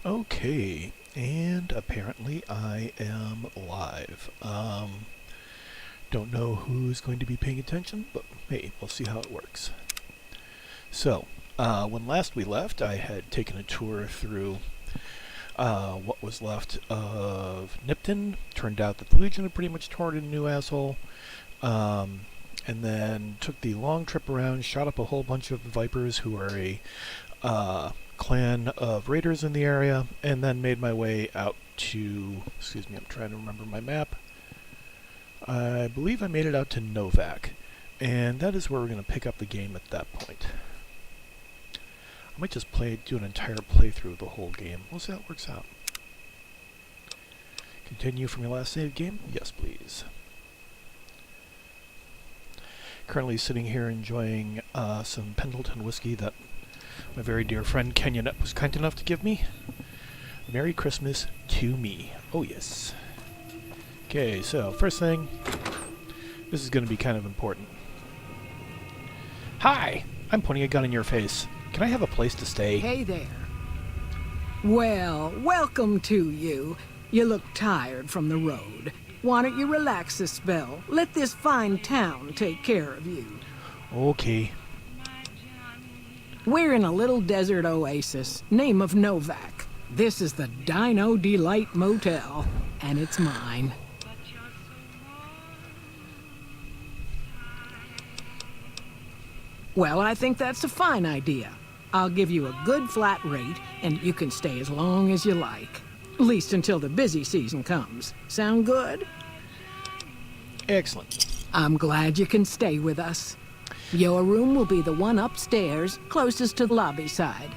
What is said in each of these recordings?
Okay, and apparently I am live. Don't know who's going to be paying attention, but hey, we'll see how it works. So, when last we left, I had taken a tour through what was left of Nipton. Turned out that the Legion had pretty much torn a new asshole. And then took the long trip around, shot up a whole bunch of Vipers who are a clan of raiders in the area, and then made my way out to, excuse me, I'm trying to remember my map. I believe I made it out to Novak, and that is where we're going to pick up the game at that point. I might just do an entire playthrough of the whole game. We'll see how it works out. Continue from your last save game? Yes, please. Currently sitting here enjoying some Pendleton whiskey that my very dear friend Kenya was kind enough to give me. Merry Christmas to me. Oh yes. Okay, so first thing, this is going to be kind of important. Hi! I'm pointing a gun in your face. Can I have a place to stay? Hey there. Well, welcome to you. You look tired from the road. Why don't you relax a spell? Let this fine town take care of you. Okay. We're in a little desert oasis, name of Novak. This is the Dino Delight Motel, and it's mine. Well, I think that's a fine idea. I'll give you a good flat rate, and you can stay as long as you like. At least until the busy season comes. Sound good? Excellent. I'm glad you can stay with us. Your room will be the one upstairs, closest to the lobby side.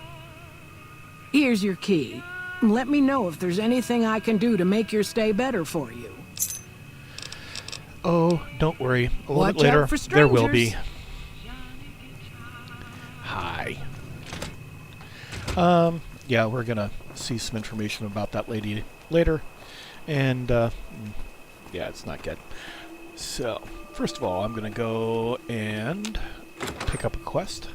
Here's your key. Let me know if there's anything I can do to make your stay better for you. Oh, don't worry. A little Watch bit later, out for there will be. strangers. Hi. Yeah, we're gonna see some information about that lady later. And, yeah, it's not good. So, first of all, I'm gonna go and pick up a quest.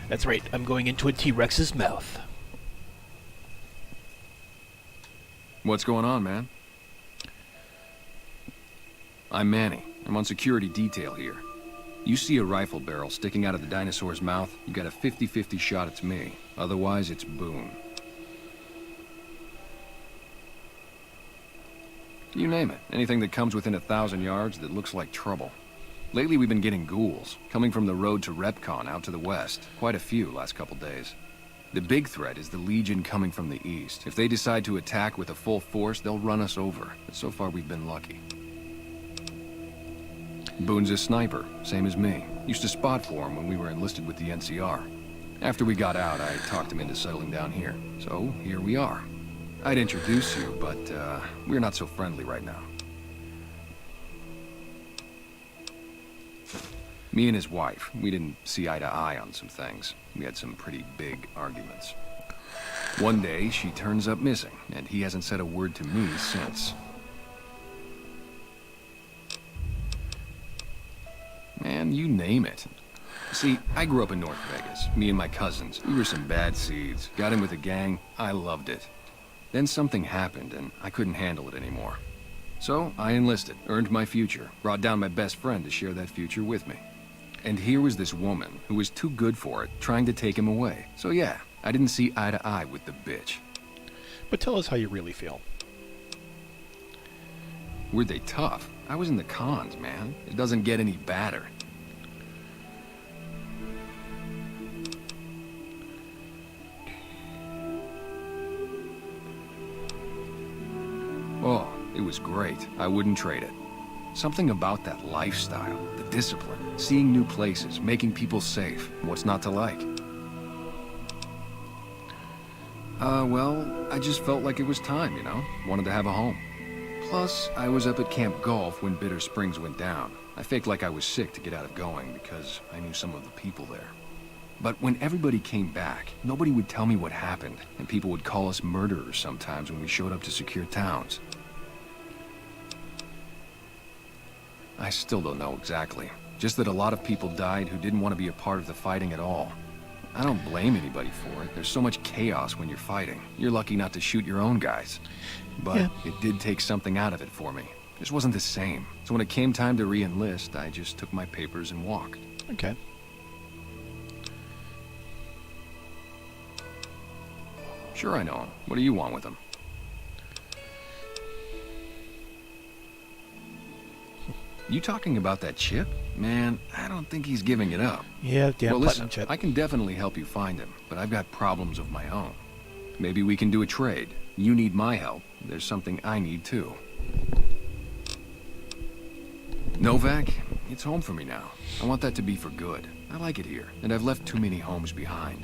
That's right, I'm going into a T-Rex's mouth. What's going on, man? I'm Manny. I'm on security detail here. You see a rifle barrel sticking out of the dinosaur's mouth, you got a 50-50 shot it's me. Otherwise, it's Boone. You name it. Anything that comes within 1,000 yards that looks like trouble. Lately, we've been getting ghouls, coming from the road to Repcon out to the west. Quite a few last couple days. The big threat is the Legion coming from the east. If they decide to attack with a full force, they'll run us over. But so far, we've been lucky. Boone's a sniper, same as me. Used to spot for him when we were enlisted with the NCR. After we got out, I talked him into settling down here. So, here we are. I'd introduce you, but, we're not so friendly right now. Me and his wife, we didn't see eye to eye on some things. We had some pretty big arguments. One day, she turns up missing, and he hasn't said a word to me since. Man, you name it. See, I grew up in North Vegas, me and my cousins. We were some bad seeds. Got in with a gang, I loved it. Then something happened, and I couldn't handle it anymore. So, I enlisted, earned my future, brought down my best friend to share that future with me. And here was this woman, who was too good for it, trying to take him away. So yeah, I didn't see eye to eye with the bitch. But tell us how you really feel. Were they tough? I was in the cons, man. It doesn't get any badder. Oh, it was great. I wouldn't trade it. Something about that lifestyle, the discipline, seeing new places, making people safe. What's not to like? Well, I just felt like it was time, you know? Wanted to have a home. Plus, I was up at Camp Golf when Bitter Springs went down. I faked like I was sick to get out of going because I knew some of the people there. But when everybody came back, nobody would tell me what happened, and people would call us murderers sometimes when we showed up to secure towns. I still don't know exactly. Just that a lot of people died who didn't want to be a part of the fighting at all. I don't blame anybody for it. There's so much chaos when you're fighting. You're lucky not to shoot your own guys. But Yeah. it did take something out of it for me. It just wasn't the same. So when it came time to re-enlist, I just took my papers and walked. Okay. Sure, I know him. What do you want with him? You talking about that chip? Man, I don't think he's giving it up. Yeah, damn Well, platinum listen, chip. I can definitely help you find him, but I've got problems of my own. Maybe we can do a trade. You need my help. There's something I need too. Novak, it's home for me now. I want that to be for good. I like it here, and I've left too many homes behind.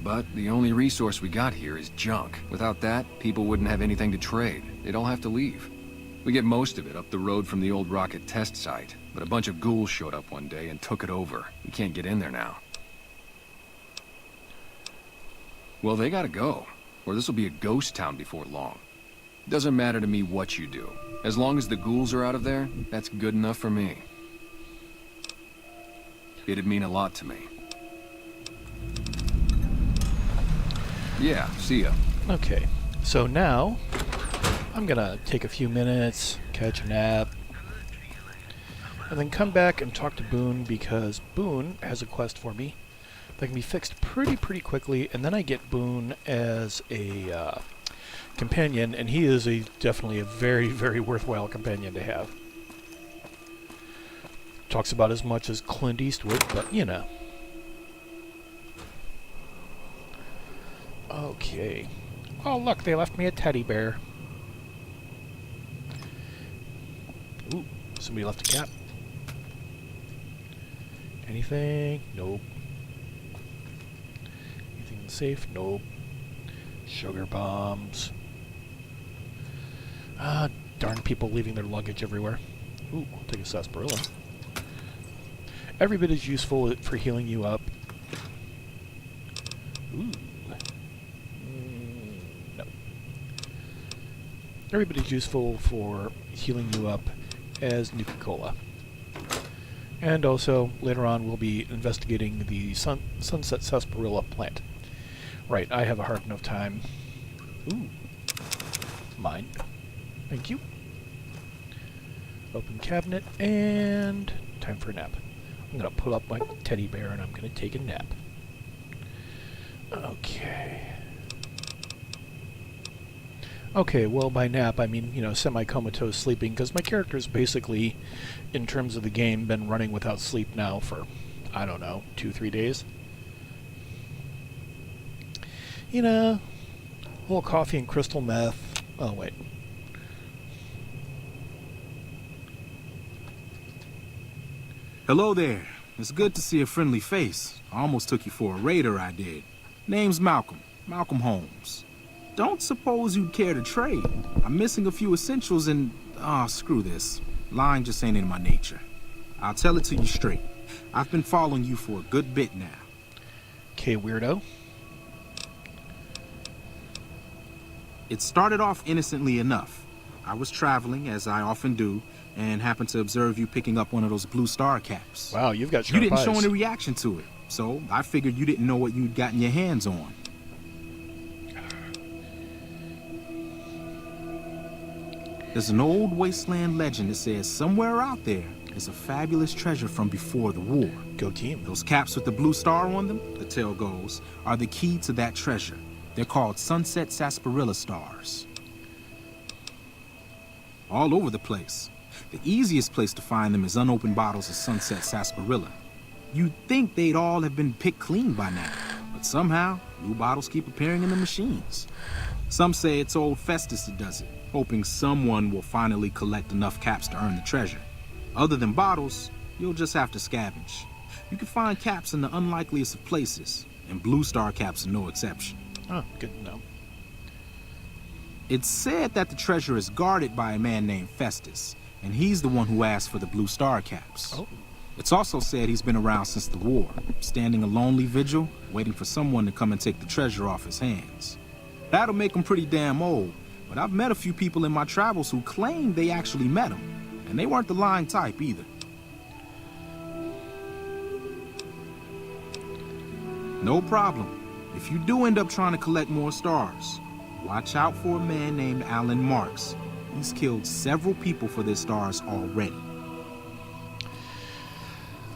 But the only resource we got here is junk. Without that, people wouldn't have anything to trade. They'd all have to leave. We get most of it up the road from the old rocket test site, but a bunch of ghouls showed up one day and took it over. We can't get in there now. Well, they gotta go, or this will be a ghost town before long. Doesn't matter to me what you do. As long as the ghouls are out of there, that's good enough for me. It'd mean a lot to me. Yeah, see ya. Okay, so now I'm gonna take a few minutes, catch a nap, and then come back and talk to Boone because Boone has a quest for me that can be fixed pretty quickly, and then I get Boone as a companion, and he is definitely a very worthwhile companion to have. Talks about as much as Clint Eastwood, but you know. Okay. Oh, look, they left me a teddy bear. Ooh, somebody left a cap. Anything? Nope. Anything in the safe? Nope. Sugar bombs. Ah, darn people leaving their luggage everywhere. Ooh, I'll take a sarsaparilla. Every bit is useful for healing you up. Ooh. No. Every bit is useful for healing you up as Nuka-Cola. And also, later on, we'll be investigating the Sunset Sarsaparilla plant. Right, I have a hard enough time. Ooh. Mine. Thank you. Open cabinet, and time for a nap. I'm going to pull up my teddy bear, and I'm going to take a nap. Okay. Okay, well, by nap, I mean, you know, semi-comatose sleeping, because my character's basically, in terms of the game, been running without sleep now for, I don't know, 2-3 days. You know, a little coffee and crystal meth. Oh, wait. Hello there. It's good to see a friendly face. I almost took you for a raider, I did. Name's Malcolm. Malcolm Holmes. Don't suppose you'd care to trade. I'm missing a few essentials and... screw this. Lying just ain't in my nature. I'll tell it to you straight. I've been following you for a good bit now. Okay, weirdo. It started off innocently enough. I was traveling, as I often do, and happened to observe you picking up one of those blue star caps. Wow, you've got You sharp didn't eyes. show any reaction to it, so I figured you didn't know what you'd gotten your hands on. There's an old wasteland legend that says somewhere out there is a fabulous treasure from before the war. Go team. Those caps with the blue star on them, the tale goes, are the key to that treasure. They're called Sunset Sarsaparilla stars. All over the place. The easiest place to find them is unopened bottles of Sunset Sarsaparilla. You'd think they'd all have been picked clean by now, but somehow, new bottles keep appearing in the machines. Some say it's old Festus that does it, hoping someone will finally collect enough caps to earn the treasure. Other than bottles, you'll just have to scavenge. You can find caps in the unlikeliest of places, and blue star caps are no exception. Oh, good to know. It's said that the treasure is guarded by a man named Festus, and he's the one who asked for the blue star caps. Oh. It's also said he's been around since the war, standing a lonely vigil, waiting for someone to come and take the treasure off his hands. That'll make him pretty damn old, but I've met a few people in my travels who claim they actually met him, and they weren't the lying type either. No problem. If you do end up trying to collect more stars, watch out for a man named Alan Marks. He's killed several people for their stars already.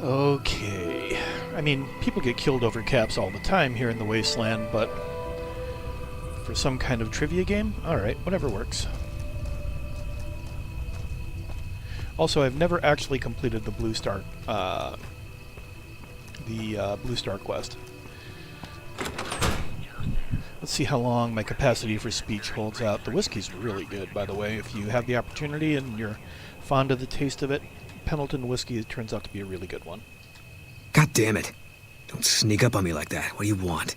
Okay. I mean, people get killed over caps all the time here in the Wasteland, but for some kind of trivia game? Alright, whatever works. Also, I've never actually completed the Blue Star, Blue Star quest. Let's see how long my capacity for speech holds out. The whiskey's really good, by the way. If you have the opportunity and you're fond of the taste of it, Pendleton whiskey turns out to be a really good one. God damn it. Don't sneak up on me like that. What do you want?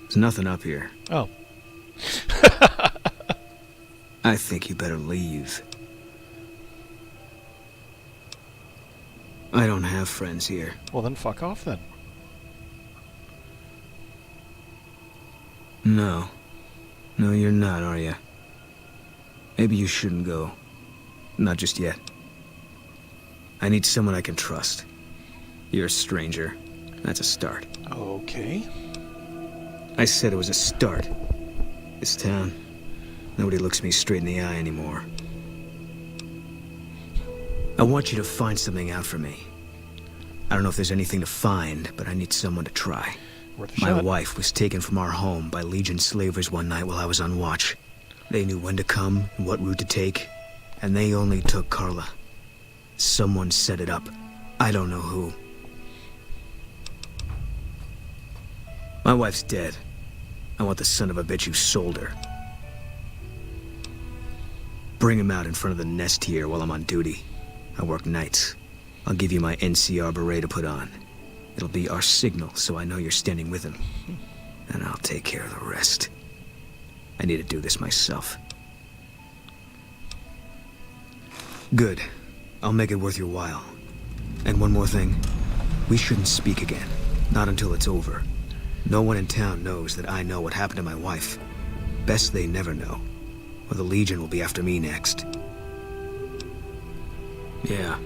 There's nothing up here. Oh. I think you better leave. I don't have friends here. Well, then fuck off, then. No. No, you're not, are you? Maybe you shouldn't go. Not just yet. I need someone I can trust. You're a stranger. That's a start. Okay. I said it was a start. This town, nobody looks me straight in the eye anymore. I want you to find something out for me. I don't know if there's anything to find, but I need someone to try. Worth a My shot. wife was taken from our home by Legion slavers one night while I was on watch. They knew when to come and what route to take, and they only took Carla. Someone set it up. I don't know who. My wife's dead. I want the son of a bitch who sold her. Bring him out in front of the nest here while I'm on duty. I work nights. I'll give you my NCR beret to put on. It'll be our signal so I know you're standing with him. And I'll take care of the rest. I need to do this myself. Good. I'll make it worth your while. And one more thing. We shouldn't speak again. Not until it's over. No one in town knows that I know what happened to my wife. Best they never know. Or the Legion will be after me next. Yeah.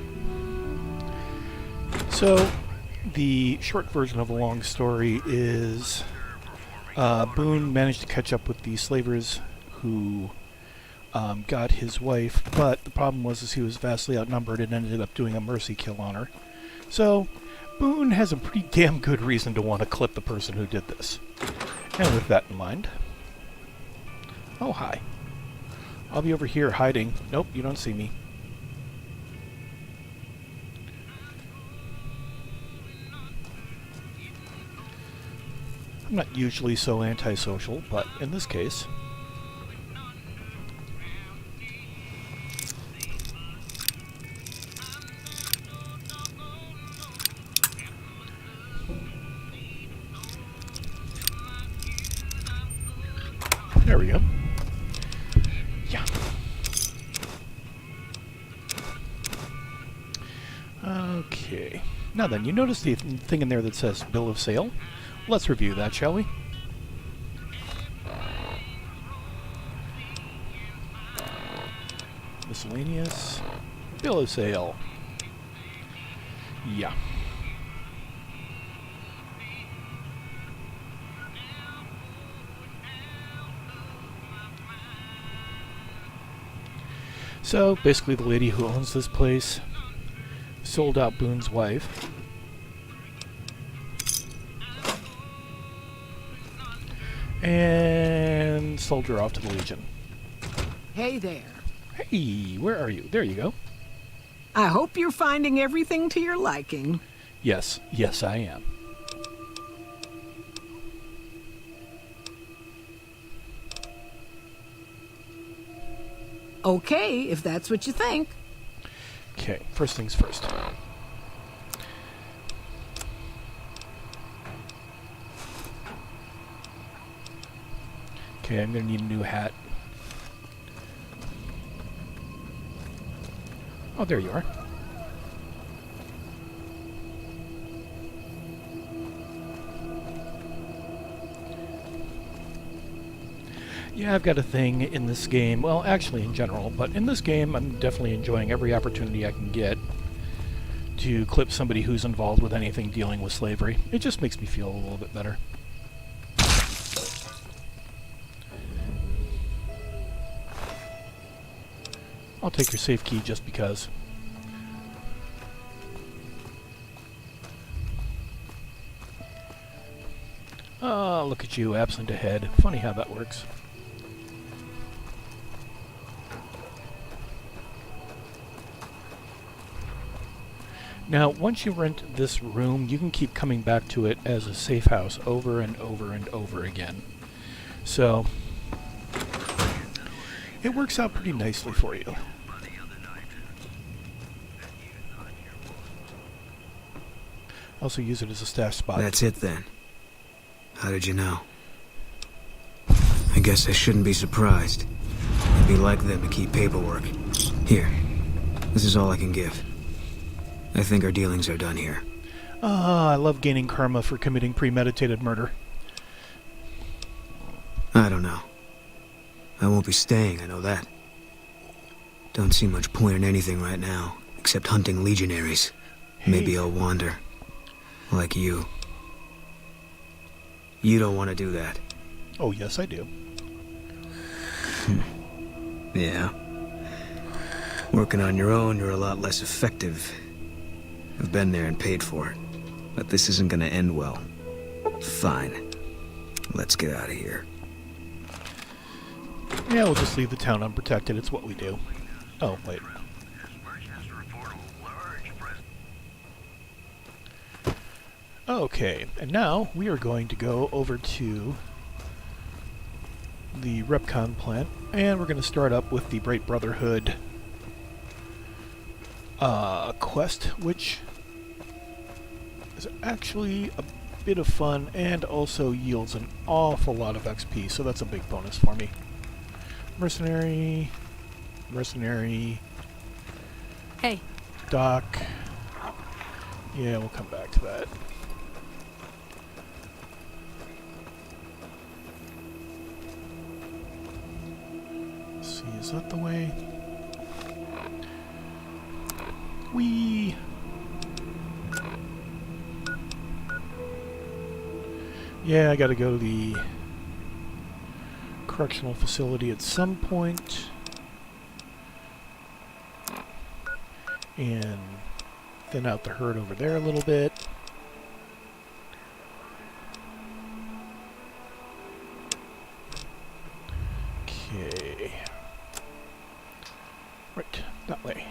So, the short version of the long story is Boone managed to catch up with the slavers who got his wife, but the problem was he was vastly outnumbered and ended up doing a mercy kill on her. So, Boone has a pretty damn good reason to want to clip the person who did this. And with that in mind... Oh, hi. I'll be over here hiding. Nope, you don't see me. I'm not usually so antisocial, but in this case... There we go. Yeah. Okay. Now then, you notice the thing in there that says Bill of Sale? Let's review that, shall we? Miscellaneous. Bill of Sale. Yeah. So, basically the lady who owns this place sold out Boone's wife. And sold her off to the Legion. Hey there. Hey, where are you? There you go. I hope you're finding everything to your liking. Yes, yes I am. Okay, if that's what you think. Okay, first things first. Okay, I'm gonna need a new hat. Oh, there you are. Yeah, I've got a thing in this game, well, actually in general, but in this game I'm definitely enjoying every opportunity I can get to clip somebody who's involved with anything dealing with slavery. It just makes me feel a little bit better. I'll take your safe key just because. Oh, look at you, absent ahead. Funny how that works. Now, once you rent this room, you can keep coming back to it as a safe house over and over and over again. So, it works out pretty nicely for you. Also use it as a stash spot. That's it then. How did you know? I guess I shouldn't be surprised. It'd be like them to keep paperwork. Here. This is all I can give. I think our dealings are done here. Ah, I love gaining karma for committing premeditated murder. I don't know. I won't be staying, I know that. Don't see much point in anything right now, except hunting legionaries. Maybe I'll wander. Like you. You don't want to do that. Oh, yes, I do. Yeah. Working on your own, you're a lot less effective. I've been there and paid for it. But this isn't gonna end well. Fine. Let's get out of here. Yeah, we'll just leave the town unprotected. It's what we do. Oh, wait. Okay, and now we are going to go over to the Repcon plant, and we're going to start up with the Bright Brotherhood quest, which is actually a bit of fun and also yields an awful lot of XP, so that's a big bonus for me. Mercenary, Hey. Doc. Yeah, we'll come back to that. Let's see, is that the way? Whee! Yeah, I gotta go to the correctional facility at some point. And thin out the herd over there a little bit. Okay. Right, that way.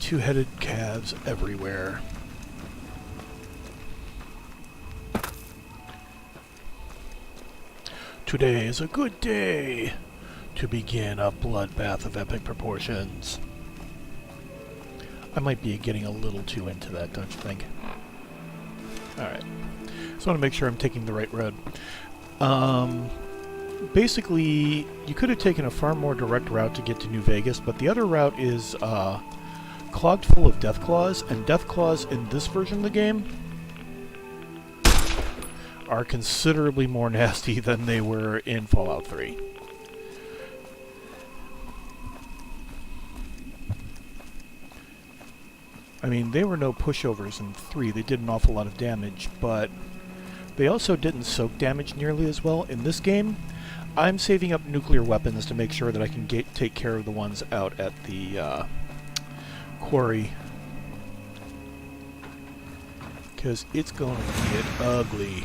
Two-headed calves everywhere. Today is a good day to begin a bloodbath of epic proportions. I might be getting a little too into that, don't you think? Alright. So I want to make sure I'm taking the right road. Basically, you could have taken a far more direct route to get to New Vegas, but the other route is clogged full of Deathclaws, and Deathclaws in this version of the game are considerably more nasty than they were in Fallout 3. I mean, they were no pushovers in 3. They did an awful lot of damage, but they also didn't soak damage nearly as well. In this game, I'm saving up nuclear weapons to make sure that I can take care of the ones out at the quarry. Because it's going to get ugly.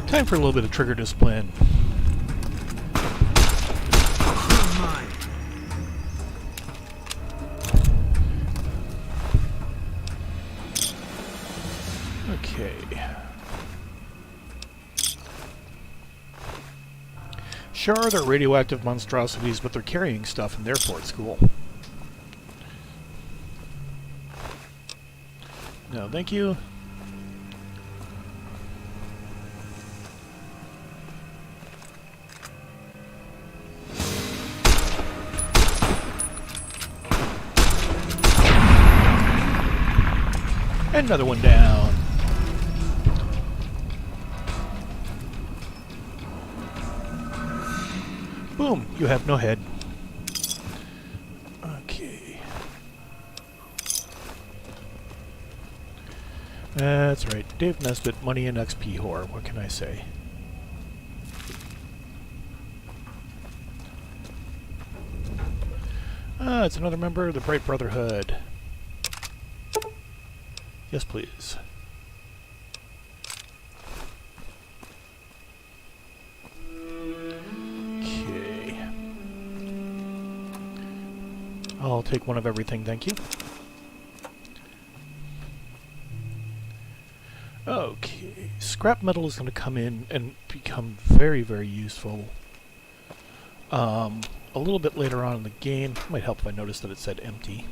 Time for a little bit of trigger discipline. Okay. Sure, they're radioactive monstrosities, but they're carrying stuff and therefore it's cool. No, thank you. Another one down. Boom, you have no head. Okay. That's right. Dave Nesbitt, money and XP whore. What can I say? Ah, it's another member of the Bright Brotherhood. Yes, please. Okay. I'll take one of everything, thank you. Okay, scrap metal is going to come in and become very, very useful. A little bit later on in the game. Might help if I noticed that it said empty.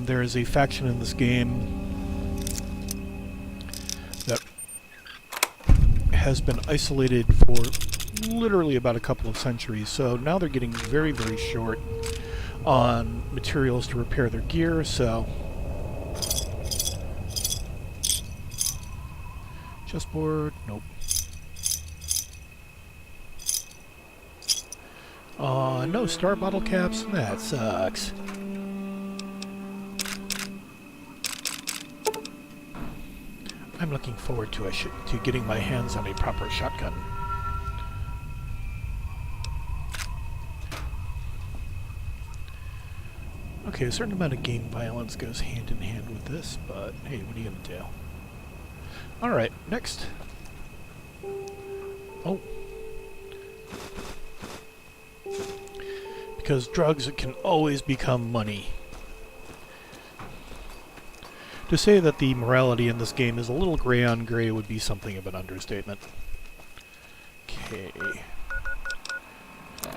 There is a faction in this game that has been isolated for literally about a couple of centuries, so now they're getting very, very short on materials to repair their gear, so... Chessboard, nope. No star bottle caps? That sucks. I'm looking forward to getting my hands on a proper shotgun. Okay, a certain amount of game violence goes hand in hand with this, but hey, what are you gonna do? Alright, next. Oh. Because drugs can always become money. To say that the morality in this game is a little gray on gray would be something of an understatement. Okay.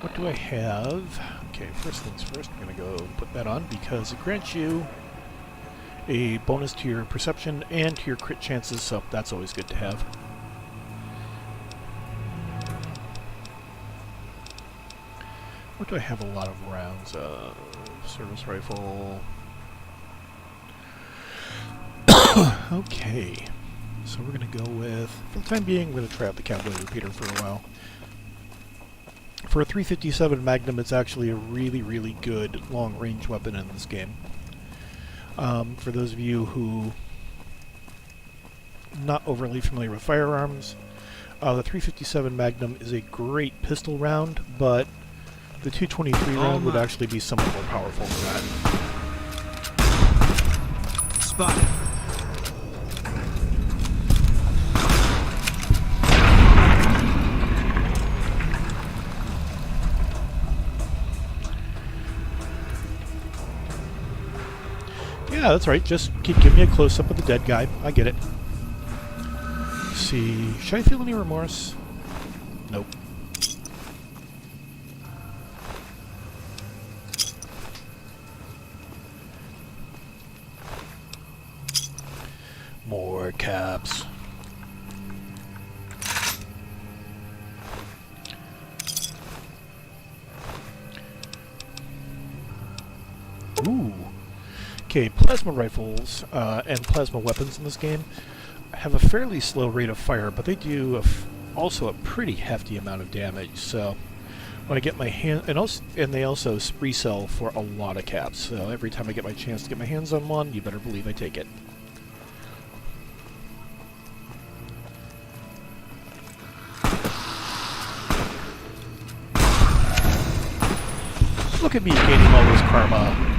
What do I have? Okay, first things first, I'm going to go put that on because it grants you a bonus to your perception and to your crit chances, so that's always good to have. What do I have a lot of rounds of? Service rifle. Okay, so we're going to go with, for the time being, we're going to try out the cowboy repeater for a while. For a 357 Magnum, it's actually a really, really good long-range weapon in this game. For those of you who are not overly familiar with firearms, the 357 Magnum is a great pistol round, but the 223 round would actually be somewhat more powerful than that. Spotted. Yeah, that's right. Just give me a close-up of the dead guy. I get it. Let's see. Should I feel any remorse? Nope. More caps. Ooh. Okay, plasma rifles and plasma weapons in this game have a fairly slow rate of fire, but they do also a pretty hefty amount of damage. So when I get my hand, and they also spree sell for a lot of caps. So every time I get my chance to get my hands on one, you better believe I take it. Look at me gaining all this karma.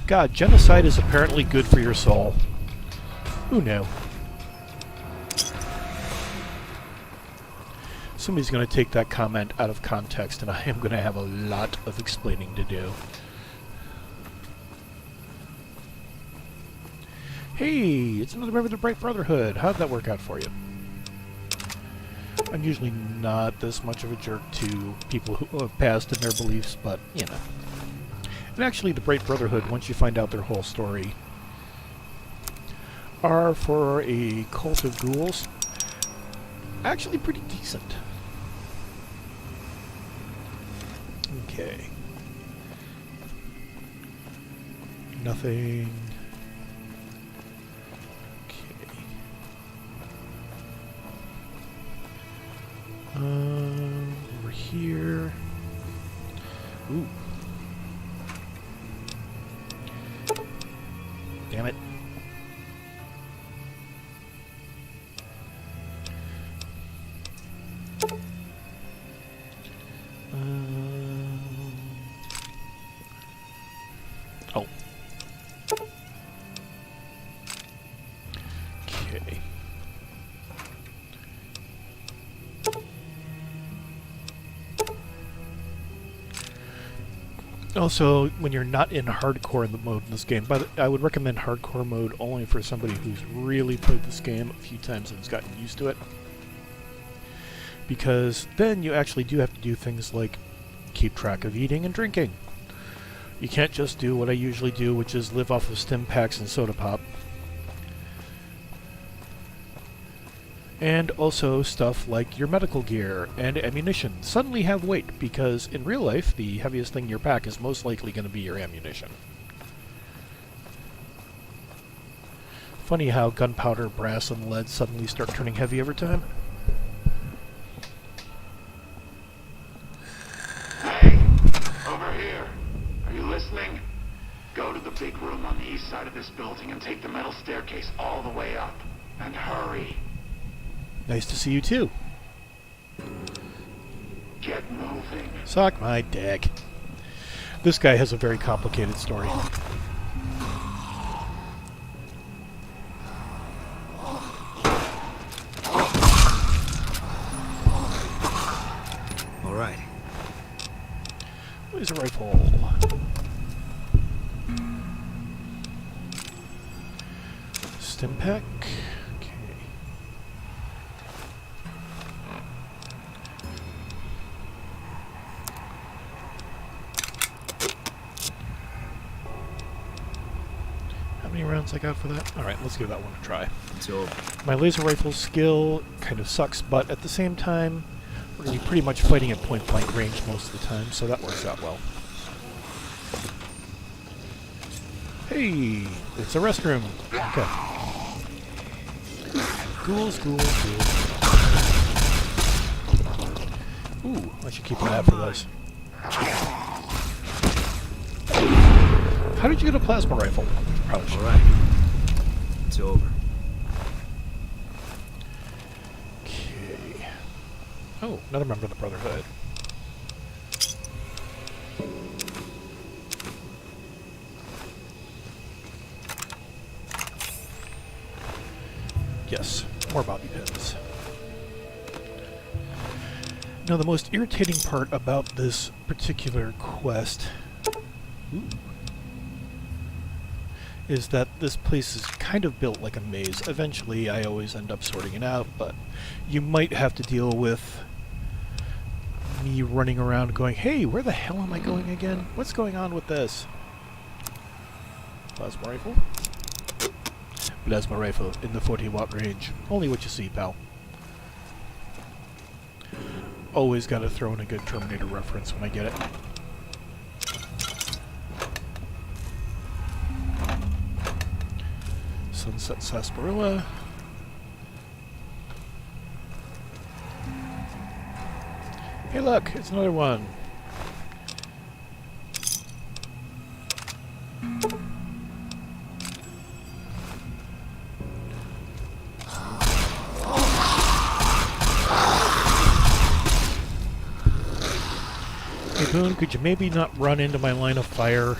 God, genocide is apparently good for your soul. Who knew? Somebody's going to take that comment out of context, and I am going to have a lot of explaining to do. Hey, it's another member of the Bright Brotherhood. How'd that work out for you? I'm usually not this much of a jerk to people who have passed in their beliefs, but, you know. And actually, the Bright Brotherhood, once you find out their whole story, are, for a cult of ghouls, actually pretty decent. Okay. Nothing. Okay. Over here. Ooh. Damn it. Oh. Okay. Also, when you're not in hardcore in the mode in this game, but I would recommend hardcore mode only for somebody who's really played this game a few times and has gotten used to it. Because then you actually do have to do things like keep track of eating and drinking. You can't just do what I usually do, which is live off of stim packs and soda pop. And also stuff like your medical gear and ammunition suddenly have weight, because in real life, the heaviest thing in your pack is most likely going to be your ammunition. Funny how gunpowder, brass, and lead suddenly start turning heavy over time. Hey, over here. Are you listening? Go to the big room on the east side of this building and take the metal staircase all the way up. And hurry. Nice to see you too. Get moving. Suck my dick. This guy has a very complicated story. All right. Laser rifle. Stim pack. Okay. How many rounds I got for that? Alright, let's give that one a try. It's over. My laser rifle skill kind of sucks, but at the same time, we're going to be pretty much fighting at point blank range most of the time, so that works out well. Hey, it's a restroom. Okay. Ghouls, ghouls, ghouls. Ooh, I should keep an eye out for those. How did you get a plasma rifle? Probably should. All right. It's over. Okay. Oh, another member of the Brotherhood. Yes, more bobby pins. Now, the most irritating part about this particular quest is that this place is kind of built like a maze. Eventually, I always end up sorting it out, but you might have to deal with me running around going, hey, where the hell am I going again? What's going on with this? Plasma rifle? Plasma rifle in the 40-watt range. Only what you see, pal. Always gotta throw in a good Terminator reference when I get it. Sunset Sarsaparilla. Hey look, it's another one. Hey Boone, could you maybe not run into my line of fire?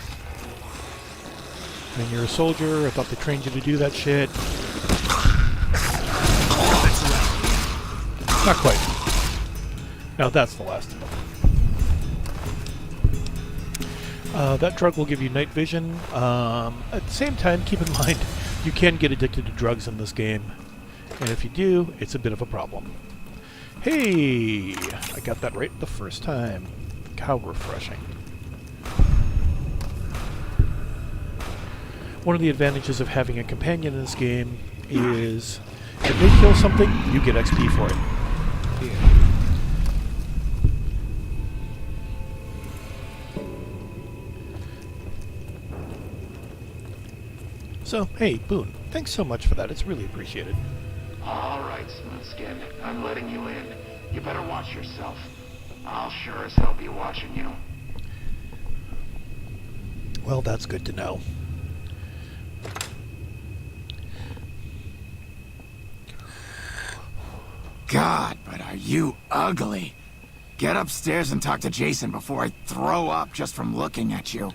I mean, you're a soldier. I thought they trained you to do that shit. Not quite. No, that's the last of them. That drug will give you night vision. At the same time, keep in mind, you can get addicted to drugs in this game. And if you do, it's a bit of a problem. Hey! I got that right the first time. How refreshing. One of the advantages of having a companion in this game is if they kill something, you get XP for it. Here. So, hey, Boone, thanks so much for that. It's really appreciated. All right, Smoothskin. I'm letting you in. You better watch yourself. I'll sure as hell be watching you. Well, that's good to know. God, but are you ugly. Get upstairs and talk to Jason before I throw up just from looking at you.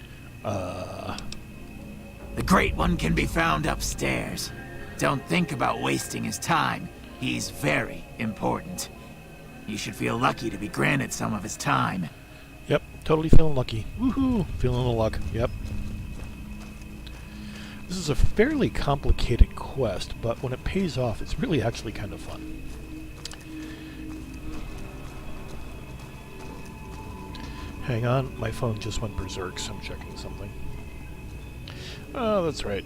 The Great One can be found upstairs. Don't think about wasting his time. He's very important. You should feel lucky to be granted some of his time. Yep, totally feeling lucky. Woohoo! Feeling the luck. Yep. This is a fairly complicated quest, but when it pays off, it's really actually kind of fun. Hang on, my phone just went berserk, so I'm checking something. Oh, that's right.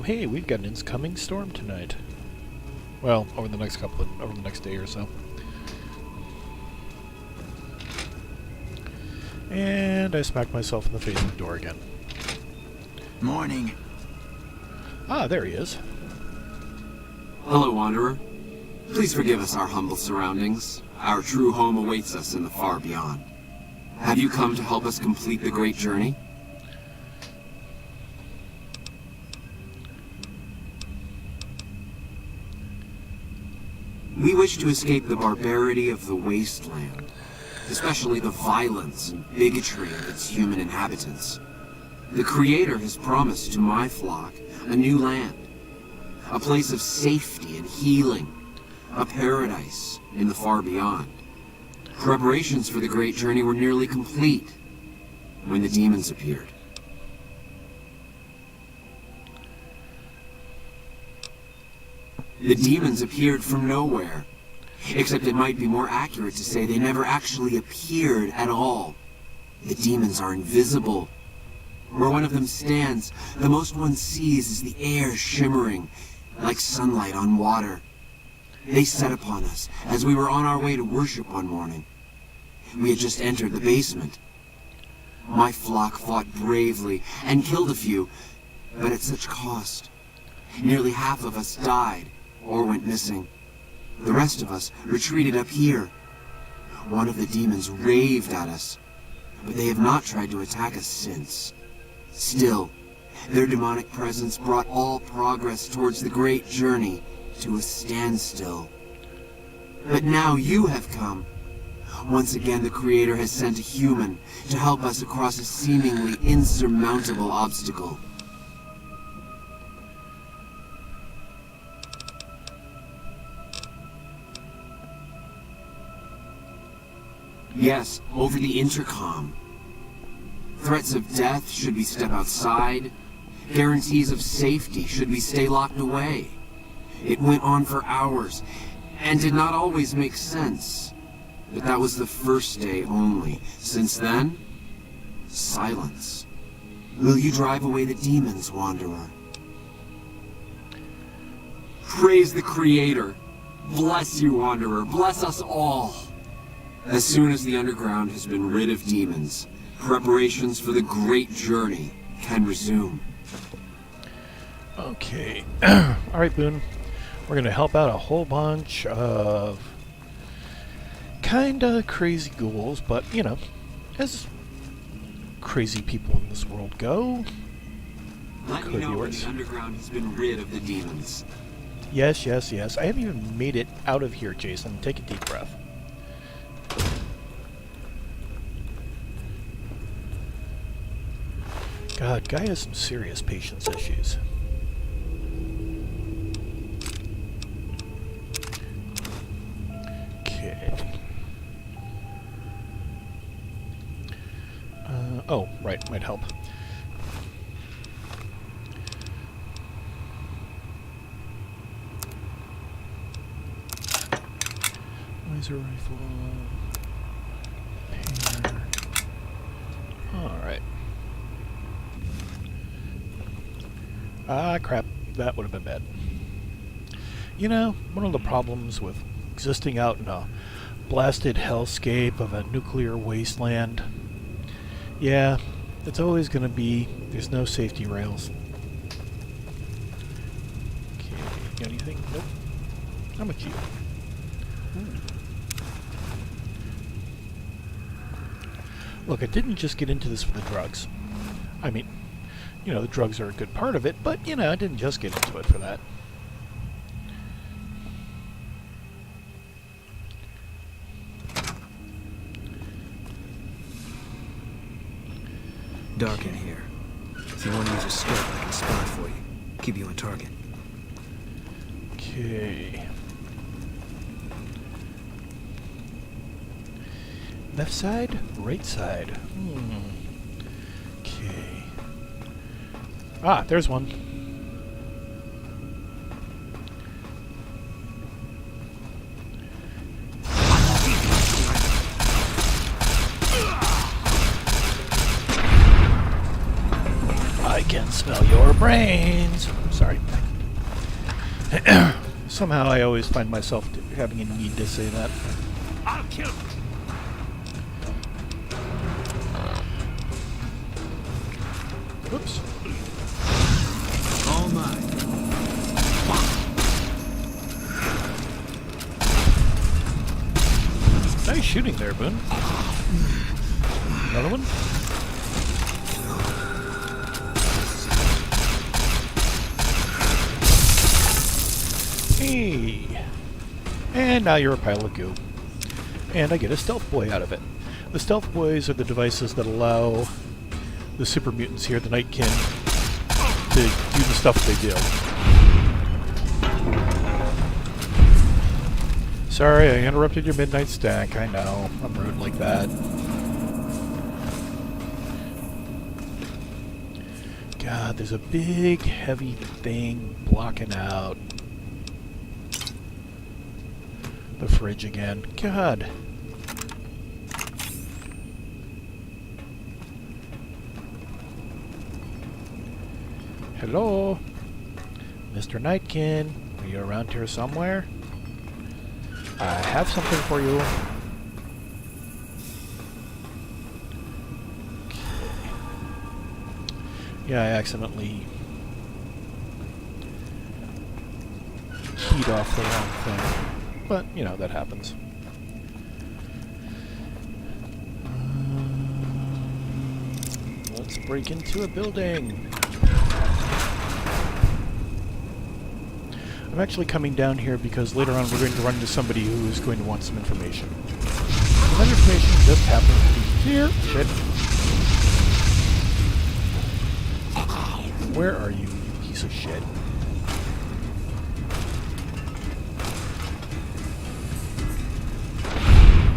Hey, we've got an incoming storm tonight. Well, over the next day or so. And I smacked myself in the face with the door again. Morning. Ah, there he is. Hello, Wanderer. Please forgive us our humble surroundings. Our true home awaits us in the far beyond. Have you come to help us complete the great journey? We wish to escape the barbarity of the wasteland, especially the violence and bigotry of its human inhabitants. The Creator has promised to my flock a new land, a place of safety and healing, a paradise in the far beyond. Preparations for the great journey were nearly complete when the demons appeared. The demons appeared from nowhere, except it might be more accurate to say they never actually appeared at all. The demons are invisible. Where one of them stands, the most one sees is the air shimmering like sunlight on water. They set upon us as we were on our way to worship one morning. We had just entered the basement. My flock fought bravely and killed a few, but at such cost. Nearly half of us died or went missing. The rest of us retreated up here. One of the demons raved at us, but they have not tried to attack us since. Still, their demonic presence brought all progress towards the great journey to a standstill. But now you have come. Once again, the Creator has sent a human to help us across a seemingly insurmountable obstacle. Yes, over the intercom. Threats of death should we step outside. Guarantees of safety should we stay locked away. It went on for hours, and did not always make sense. But that was the first day only. Since then, silence. Will you drive away the demons, Wanderer? Praise the Creator. Bless you, Wanderer. Bless us all. As soon as the underground has been rid of demons, preparations for the great journey can resume. Okay. Alright, Boone. We're going to help out a whole bunch of kinda crazy ghouls, but, you know, as crazy people in this world go. Let me know when the underground has been rid of the demons. Yes, yes, yes. I haven't even made it out of here, Jason. Take a deep breath. God, guy has some serious patience issues. Okay. Oh, right, might help. Laser rifle. Painter. Alright. Ah, crap. That would have been bad. You know, one of the problems with existing out in a blasted hellscape of a nuclear wasteland, yeah, it's always going to be there's no safety rails. Anything? Nope. How much you? Look, I didn't just get into this for the drugs. I mean, you know, the drugs are a good part of it, but, you know, I didn't just get into it for that. Dark in here. If you want to use a scope, I can spot for you. Keep you on target. Okay. Left side, right side. Okay. Ah, there's one. I can smell your brains. Sorry. Somehow I always find myself having a need to say that. I'll kill you. Whoops. All mine. Nice shooting there, Boone. Another one? Hey! And now you're a pile of goo. And I get a stealth boy out of it. The stealth boys are the devices that allow the super mutants here, the Nightkin, to do the stuff they do. Sorry, I interrupted your midnight stack. I know. I'm rude like that. God, there's a big, heavy thing blocking out the fridge again. God. Hello? Mr. Nightkin, are you around here somewhere? I have something for you. Okay. Yeah, I accidentally keyed off the wrong thing. But, you know, that happens. Let's break into a building. I'm actually coming down here because later on we're going to run into somebody who is going to want some information. And that information just happens to be here. Shit. Where are you, you piece of shit?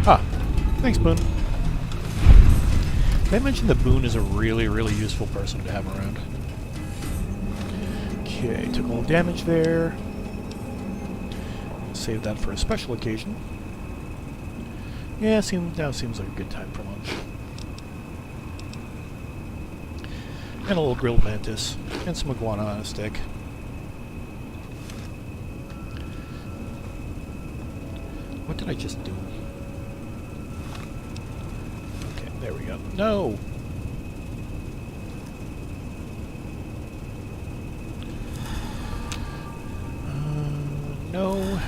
Ah, thanks, Boone. Did I mention that Boone is a really, really useful person to have around? Okay, took a little damage there. Save that for a special occasion. Yeah, now seems like a good time for lunch. And a little grilled mantis. And some iguana on a stick. What did I just do? Okay, there we go. No! No.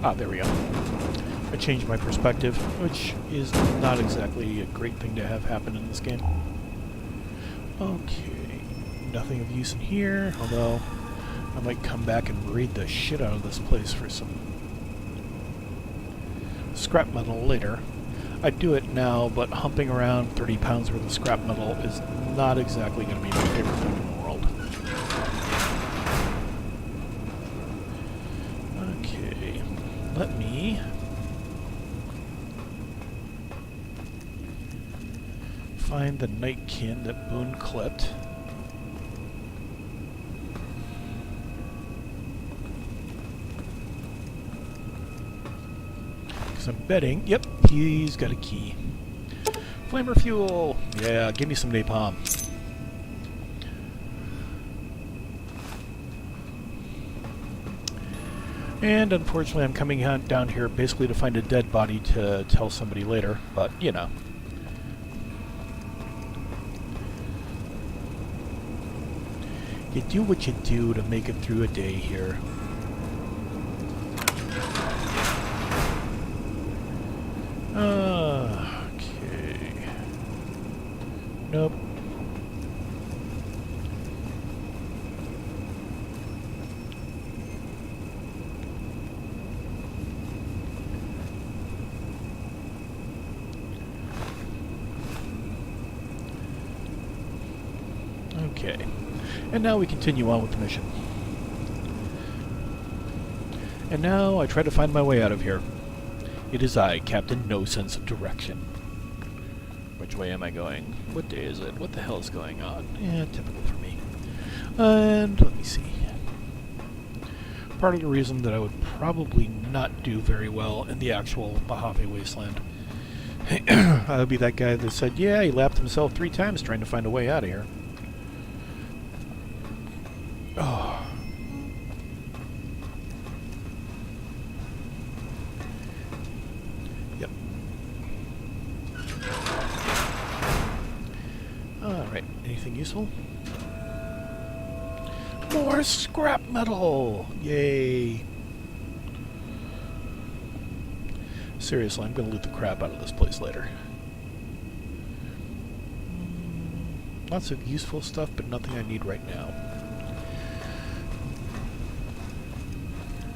Ah, there we go. I changed my perspective, which is not exactly a great thing to have happen in this game. Okay. Nothing of use in here, although I might come back and raid the shit out of this place for some scrap metal later. I'd do it now, but humping around 30 pounds worth of scrap metal is not exactly going to be my favorite thing in the world. Okay, let me find the Nightkin that Boone clipped. Because I'm betting, yep, he's got a key. Flamer fuel! Yeah, give me some napalm. And unfortunately I'm coming down here basically to find a dead body to tell somebody later, but you know. You do what you do to make it through a day here. Okay. Nope. Okay. And now we continue on with the mission. And now I try to find my way out of here. It is I, Captain No Sense of Direction. Which way am I going? What day is it? What the hell is going on? Yeah, typical for me. And let me see. Part of the reason that I would probably not do very well in the actual Mojave Wasteland. I would be that guy that said, yeah, he lapped himself 3 times trying to find a way out of here. Oh. Yep. Alright, anything useful? More scrap metal! Yay! Seriously, I'm gonna loot the crap out of this place later. Lots of useful stuff, but nothing I need right now.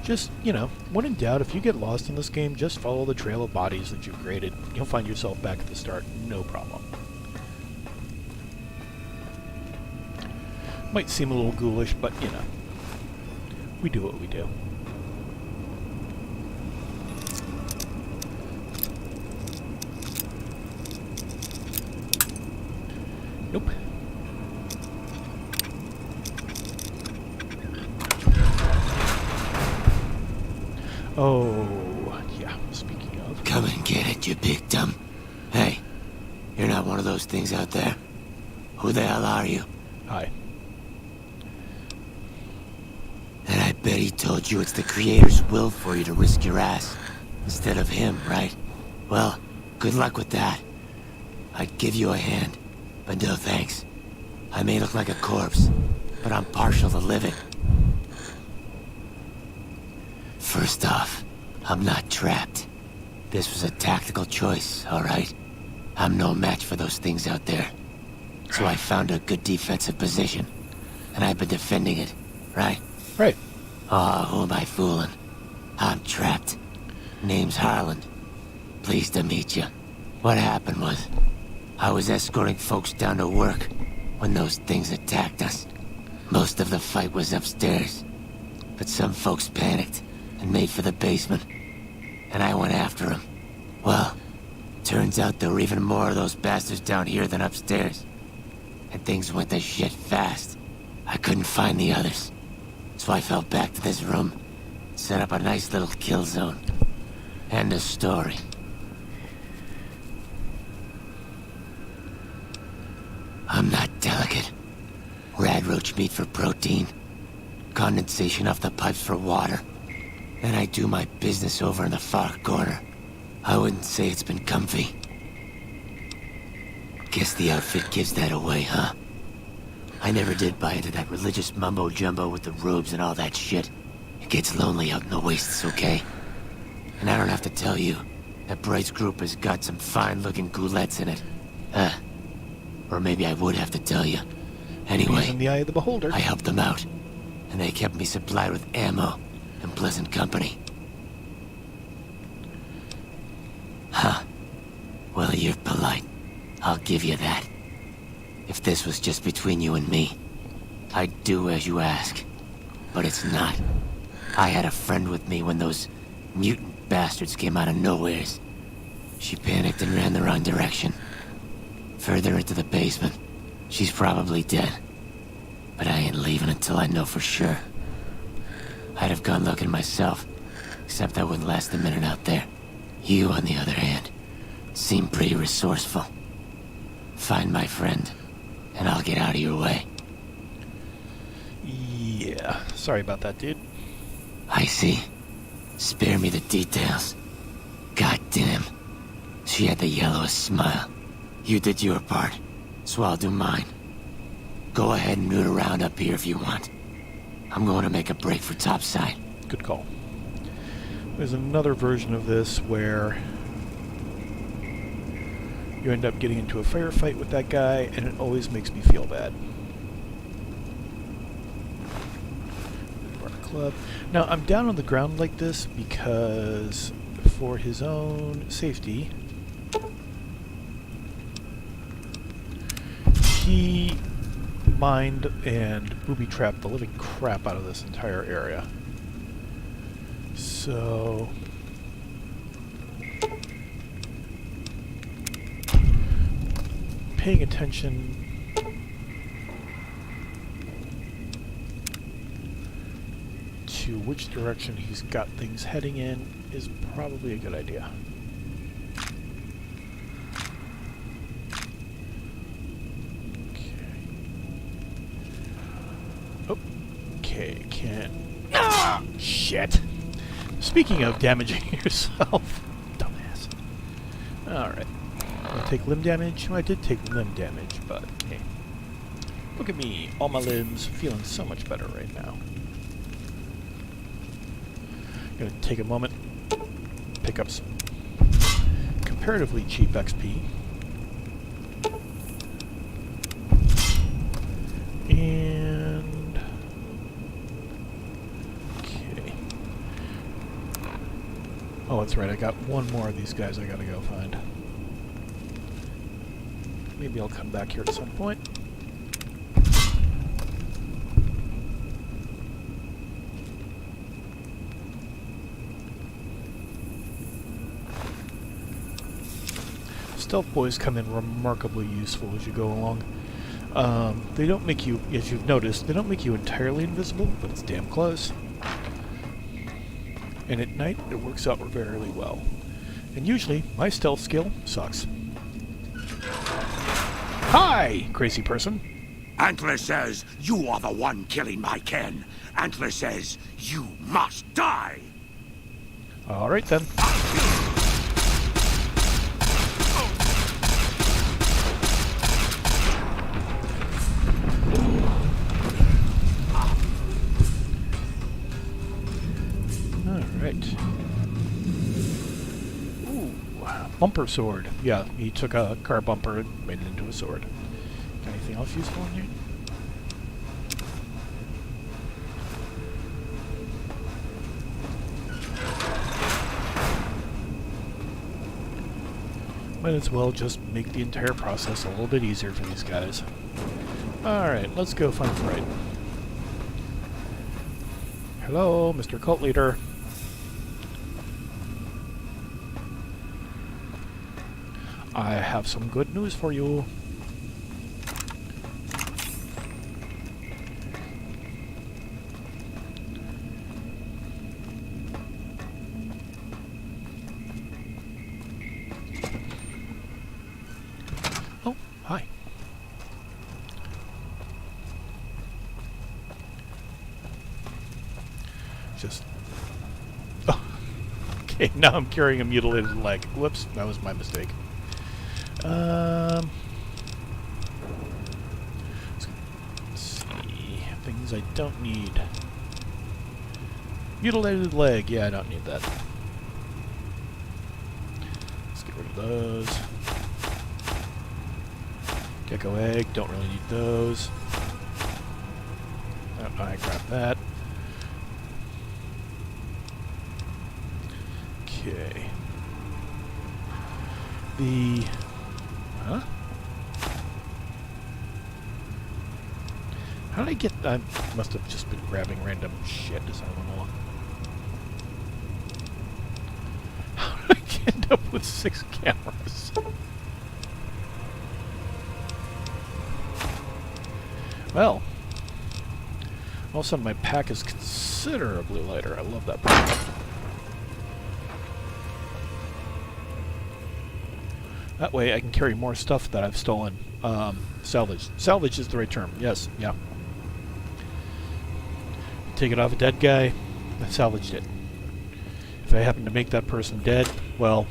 Just, you know, when in doubt, if you get lost in this game, just follow the trail of bodies that you've created. You'll find yourself back at the start, no problem. Might seem a little ghoulish, but, you know, we do what we do. Nope. Oh, yeah, speaking of... Come and get it, you big dumb. Hey, you're not one of those things out there. Who the hell are you? Hi. And I bet he told you it's the Creator's will for you to risk your ass, instead of him, right? Well, good luck with that. I'd give you a hand, but no thanks. I may look like a corpse, but I'm partial to living. First off, I'm not trapped. This was a tactical choice, alright? I'm no match for those things out there. So I found a good defensive position, and I've been defending it, right? Right. Oh, who am I fooling? I'm trapped. Name's Harlan. Pleased to meet you. What happened was, I was escorting folks down to work when those things attacked us. Most of the fight was upstairs, but some folks panicked and made for the basement, and I went after them. Well, turns out there were even more of those bastards down here than upstairs, and things went to shit fast. I couldn't find the others, so I fell back to this room, set up a nice little kill zone. End of story. I'm not delicate. Radroach meat for protein, condensation off the pipes for water, and I do my business over in the far corner. I wouldn't say it's been comfy. Guess the outfit gives that away, huh? I never did buy into that religious mumbo-jumbo with the robes and all that shit. It gets lonely out in the wastes, okay? And I don't have to tell you, that Bright's group has got some fine-looking goulettes in it. Or maybe I would have to tell you. Anyway, in the eye of the beholder. I helped them out, and they kept me supplied with ammo and pleasant company. Huh. Well, you're polite. I'll give you that. If this was just between you and me, I'd do as you ask. But it's not. I had a friend with me when those mutant bastards came out of nowheres. She panicked and ran the wrong direction. Further into the basement. She's probably dead. But I ain't leaving until I know for sure. I'd have gone looking myself, except I wouldn't last a minute out there. You, on the other hand, seem pretty resourceful. Find my friend, and I'll get out of your way. Yeah, sorry about that, dude. I see. Spare me the details. God damn. She had the yellowest smile. You did your part, so I'll do mine. Go ahead and root around up here if you want. I'm going to make a break for topside. Good call. There's another version of this where you end up getting into a firefight with that guy, and it always makes me feel bad. Bar Club. Now, I'm down on the ground like this because, for his own safety, he mined and booby-trapped the living crap out of this entire area. So... paying attention to which direction he's got things heading in is probably a good idea. Okay, can't... Ah! Shit! Speaking of damaging yourself, dumbass. Alright. I'll take limb damage. Well, I did take limb damage, but hey. Look at me, all my limbs, feeling so much better right now. Gonna take a moment, pick up some comparatively cheap XP. And... okay. Oh, that's right, I got one more of these guys I gotta go find. Maybe I'll come back here at some point. Stealth boys come in remarkably useful as you go along. They don't make you, as you've noticed, they don't make you entirely invisible, but it's damn close. And at night, it works out very well. And usually, my stealth skill sucks. Hi, crazy person. Antler says you are the one killing my kin. Antler says you must die. All right, then. All right. Ooh, bumper sword. Yeah, he took a car bumper and made it into a sword. Got anything else useful in here? Might as well just make the entire process a little bit easier for these guys. Alright, let's go find Fright. Hello, Mr. Cult Leader. I have some good news for you. Oh, hi. Just... oh. Okay, now I'm carrying a mutilated leg. Whoops, that was my mistake. Let's see. Things I don't need. Mutilated leg. Yeah, I don't need that. Let's get rid of those. Gecko egg. Don't really need those. Oh, I grabbed that. Okay. The... huh? How did I get... I must have just been grabbing random shit as I went along. How did I end up with 6 cameras? Well, all of a sudden my pack is considerably lighter. I love that pack. That way I can carry more stuff that I've stolen. Salvage. Salvage is the right term. Yes, yeah. Take it off a dead guy, I salvaged it. If I happen to make that person dead, well,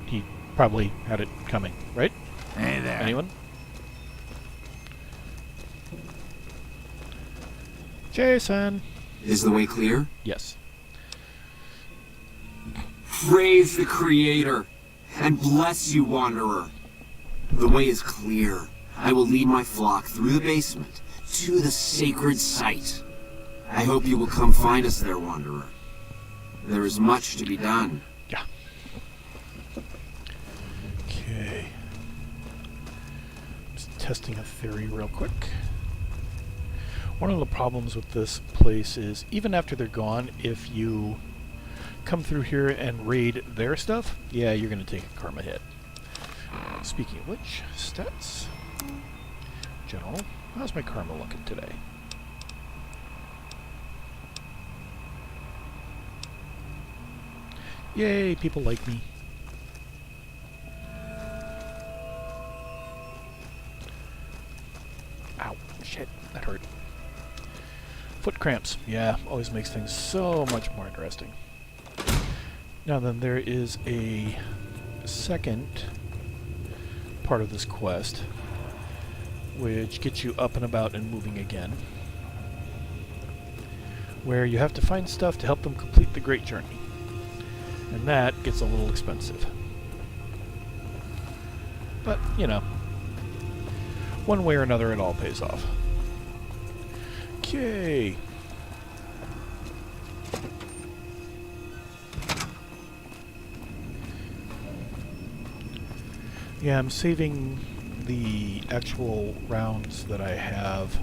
he probably had it coming, right? Hey there. Anyone? Jason! Is the way clear? Yes. Praise the Creator, and bless you, Wanderer. The way is clear. I will lead my flock through the basement to the sacred site. I hope you will come find us there, Wanderer. There is much to be done. Yeah. Okay. Just testing a theory real quick. One of the problems with this place is, even after they're gone, if you come through here and raid their stuff, yeah, you're going to take a karma hit. Speaking of which, stats. General. How's my karma looking today? Yay, people like me. Ow, shit, that hurt. Foot cramps. Yeah, always makes things so much more interesting. Now then, there is a second part of this quest, which gets you up and about and moving again, where you have to find stuff to help them complete the Great Journey. And that gets a little expensive. But, you know, one way or another it all pays off. Okay. Yeah, I'm saving the actual rounds that I have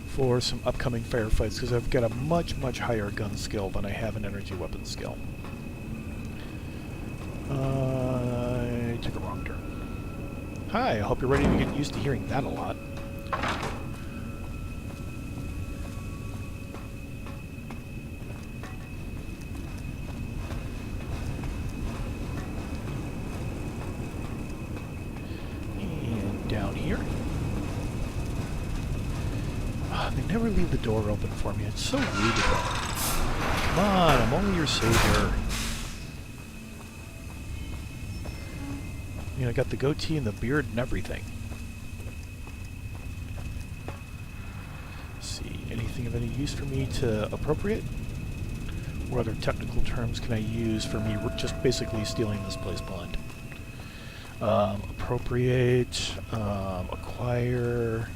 for some upcoming firefights because I've got a much, much higher gun skill than I have an energy weapon skill. I took a wrong turn. Hi, I hope you're ready to get used to hearing that a lot. And down here. They never leave the door open for me. It's so rude of them. Come on, I'm only your savior. You know, I got the goatee and the beard and everything. Let's see, anything of any use for me to appropriate? What other technical terms can I use for me just basically stealing this place blind? Appropriate, acquire.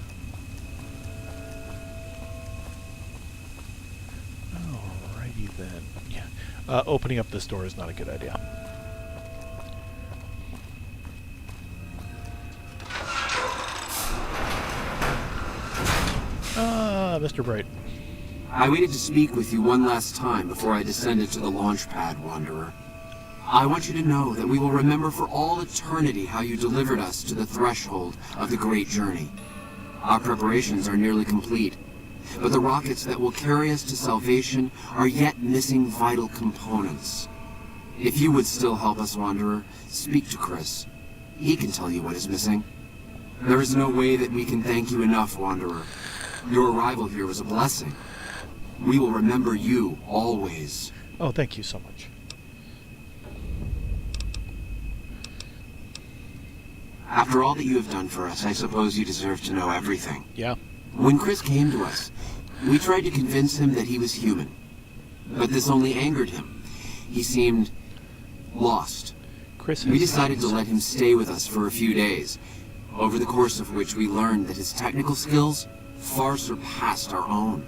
Alrighty then. Yeah. Opening up this door is not a good idea. Mr. Bright. I waited to speak with you one last time before I descended to the launch pad, Wanderer. I want you to know that we will remember for all eternity how you delivered us to the threshold of the Great Journey. Our preparations are nearly complete, but the rockets that will carry us to salvation are yet missing vital components. If you would still help us, Wanderer, speak to Chris. He can tell you what is missing. There is no way that we can thank you enough, Wanderer. Your arrival here was a blessing. We will remember you always. Oh, thank you so much. After all that you have done for us, I suppose you deserve to know everything. Yeah. When Chris came to us, we tried to convince him that he was human. But this only angered him. He seemed lost. Chris We decided to let him stay with us for a few days, over the course of which we learned that his technical skills far surpassed our own.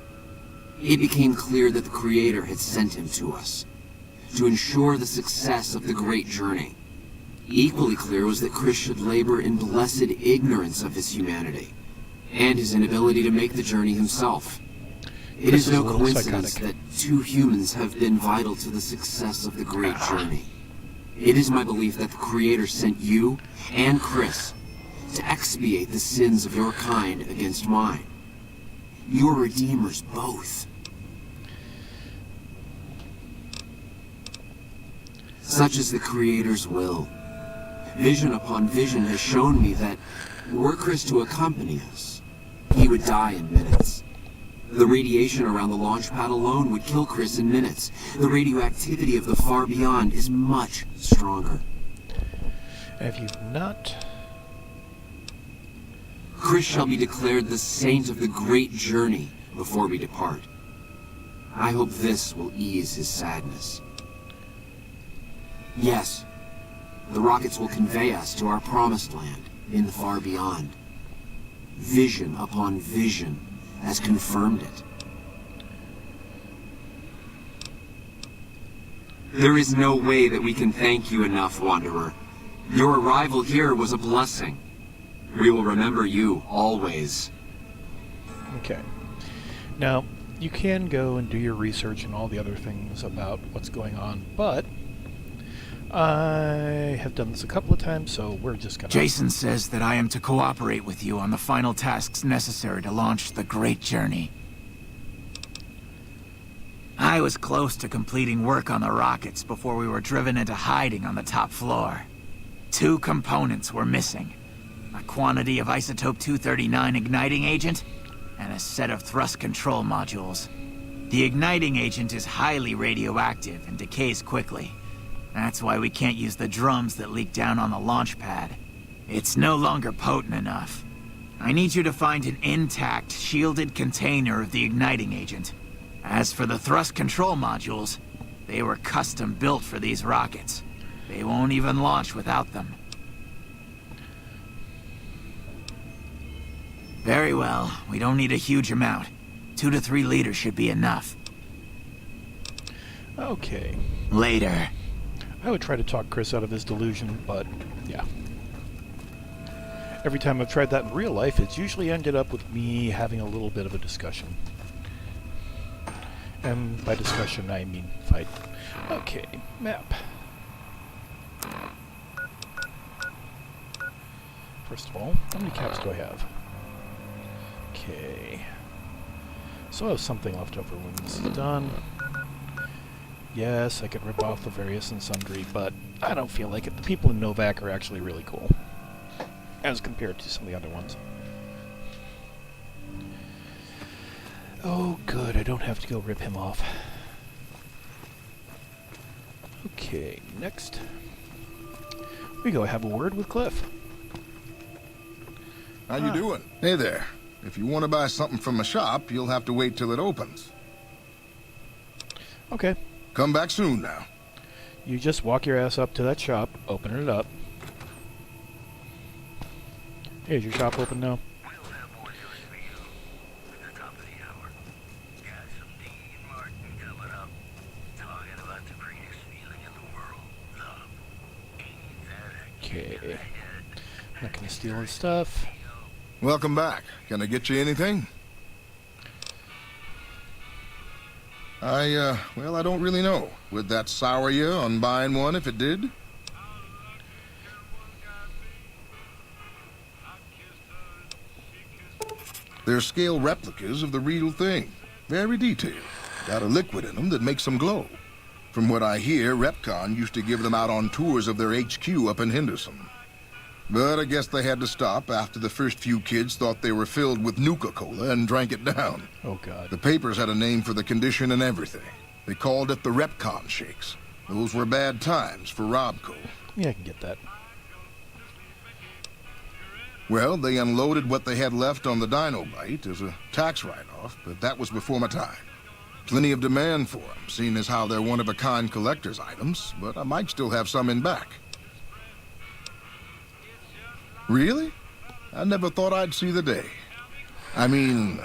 It became clear that the Creator had sent him to us, to ensure the success of the Great Journey. Equally clear was that Chris should labor in blessed ignorance of his humanity, and his inability to make the journey himself. It is no coincidence that two humans have been vital to the success of the Great Journey. It is my belief that the Creator sent you and Chris to expiate the sins of your kind against mine. Your redeemers both. Such is the Creator's will. Vision upon vision has shown me that, were Chris to accompany us, he would die in minutes. The radiation around the launch pad alone would kill Chris in minutes. The radioactivity of the far beyond is much stronger. If you've not... Chris shall be declared the saint of the Great Journey before we depart. I hope this will ease his sadness. Yes, the rockets will convey us to our promised land in the far beyond. Vision upon vision has confirmed it. There is no way that we can thank you enough, Wanderer. Your arrival here was a blessing. We will remember you always. Okay. Now, you can go and do your research and all the other things about what's going on, but I have done this a couple of times, so we're just gonna... Jason says that I am to cooperate with you on the final tasks necessary to launch the Great Journey. I was close to completing work on the rockets before we were driven into hiding on the top floor. 2 components were missing. A quantity of isotope 239 igniting agent, and a set of thrust control modules. The igniting agent is highly radioactive and decays quickly. That's why we can't use the drums that leak down on the launch pad. It's no longer potent enough. I need you to find an intact, shielded container of the igniting agent. As for the thrust control modules, they were custom built for these rockets. They won't even launch without them. Very well, we don't need a huge amount. 2 to 3 liters should be enough. Okay. Later. I would try to talk Chris out of his delusion, but yeah. Every time I've tried that in real life, it's usually ended up with me having a little bit of a discussion. And by discussion, I mean fight. Okay, map. First of all, how many caps do I have? Okay. So I have something left over when this is done. Yes, I could rip off the various and sundry, but I don't feel like it. The people in Novak are actually really cool, as compared to some of the other ones. Oh, good. I don't have to go rip him off. Okay, next. We go have a word with Cliff. How you doing? Hey there. If you want to buy something from a shop, you'll have to wait till it opens. Okay. Come back soon now. You just walk your ass up to that shop, open it up. Hey, is your shop open now? Okay. Not gonna steal his stuff. Welcome back. Can I get you anything? Well, I don't really know. Would that sour you on buying one if it did? They're scale replicas of the real thing. Very detailed. Got a liquid in them that makes them glow. From what I hear, Repcon used to give them out on tours of their HQ up in Henderson. But I guess they had to stop after the first few kids thought they were filled with Nuka-Cola and drank it down. Oh, God. The papers had a name for the condition and everything. They called it the Repcon shakes. Those were bad times for Robco. Yeah, I can get that. Well, they unloaded what they had left on the Dinobite as a tax write-off, but that was before my time. Plenty of demand for them, seeing as how they're one-of-a-kind collector's items, but I might still have some in back. Really? I never thought I'd see the day. I mean,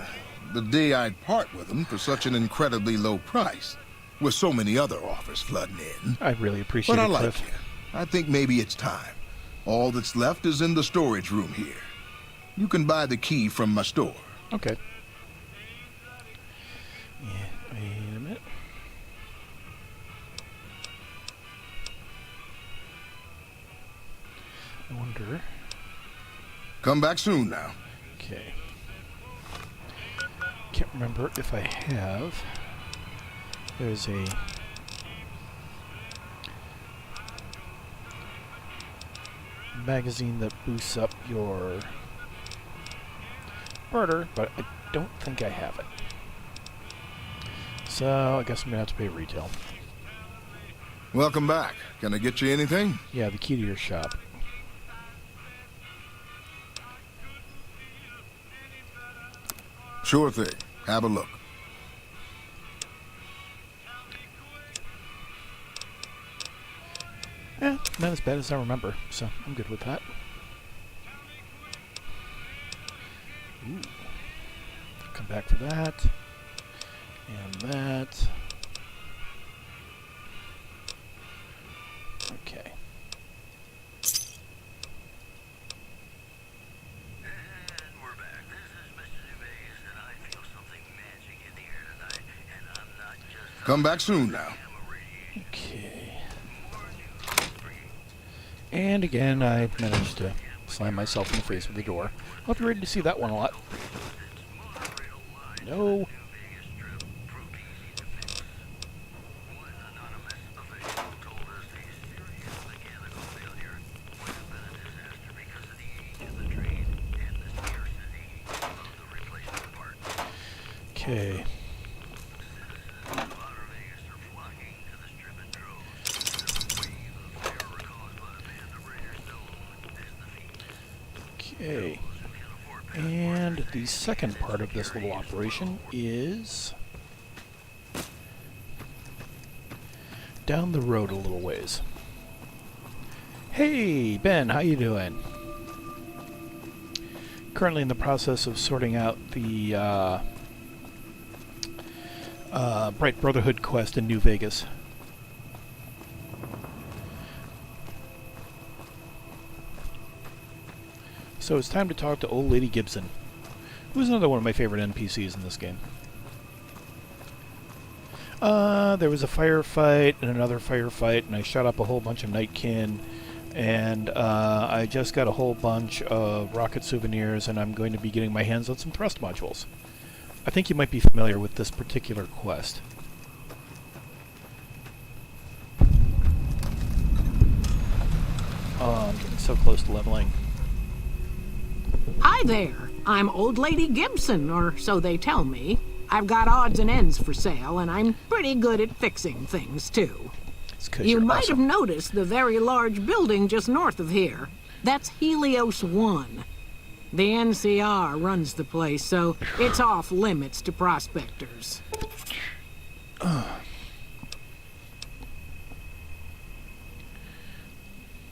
the day I'd part with them for such an incredibly low price, with so many other offers flooding in. I really appreciate But I it, like Cliff. you. I think maybe it's time. All that's left is in the storage room here. You can buy the key from my store. Okay. Yeah, wait a minute. I wonder... Come back soon now. Okay. Can't remember if I have... There's a... magazine that boosts up your murder, but I don't think I have it. So I guess I'm gonna have to pay retail. Welcome back. Can I get you anything? Yeah, the key to your shop. Sure thing. Have a look. Not as bad as I remember, so I'm good with that. Ooh. Come back for that. And that. Okay. Come back soon now. Okay. And again, I managed to slam myself in the face with the door. Hope you're ready to see that one a lot. No. Okay. Okay. And the second part of this little operation is down the road a little ways. Hey, Ben, how you doing? Currently in the process of sorting out the Bright Brotherhood quest in New Vegas. So it's time to talk to Old Lady Gibson, who's another one of my favorite NPCs in this game. There was a firefight and another firefight, and I shot up a whole bunch of Nightkin, and I just got a whole bunch of rocket souvenirs, and I'm going to be getting my hands on some thrust modules. I think you might be familiar with this particular quest. Oh, I'm getting so close to leveling. Hi there. I'm Old Lady Gibson, or so they tell me. I've got odds and ends for sale, and I'm pretty good at fixing things, too. You might have noticed the very large building just north of here. That's Helios 1. The NCR runs the place, so it's off limits to prospectors.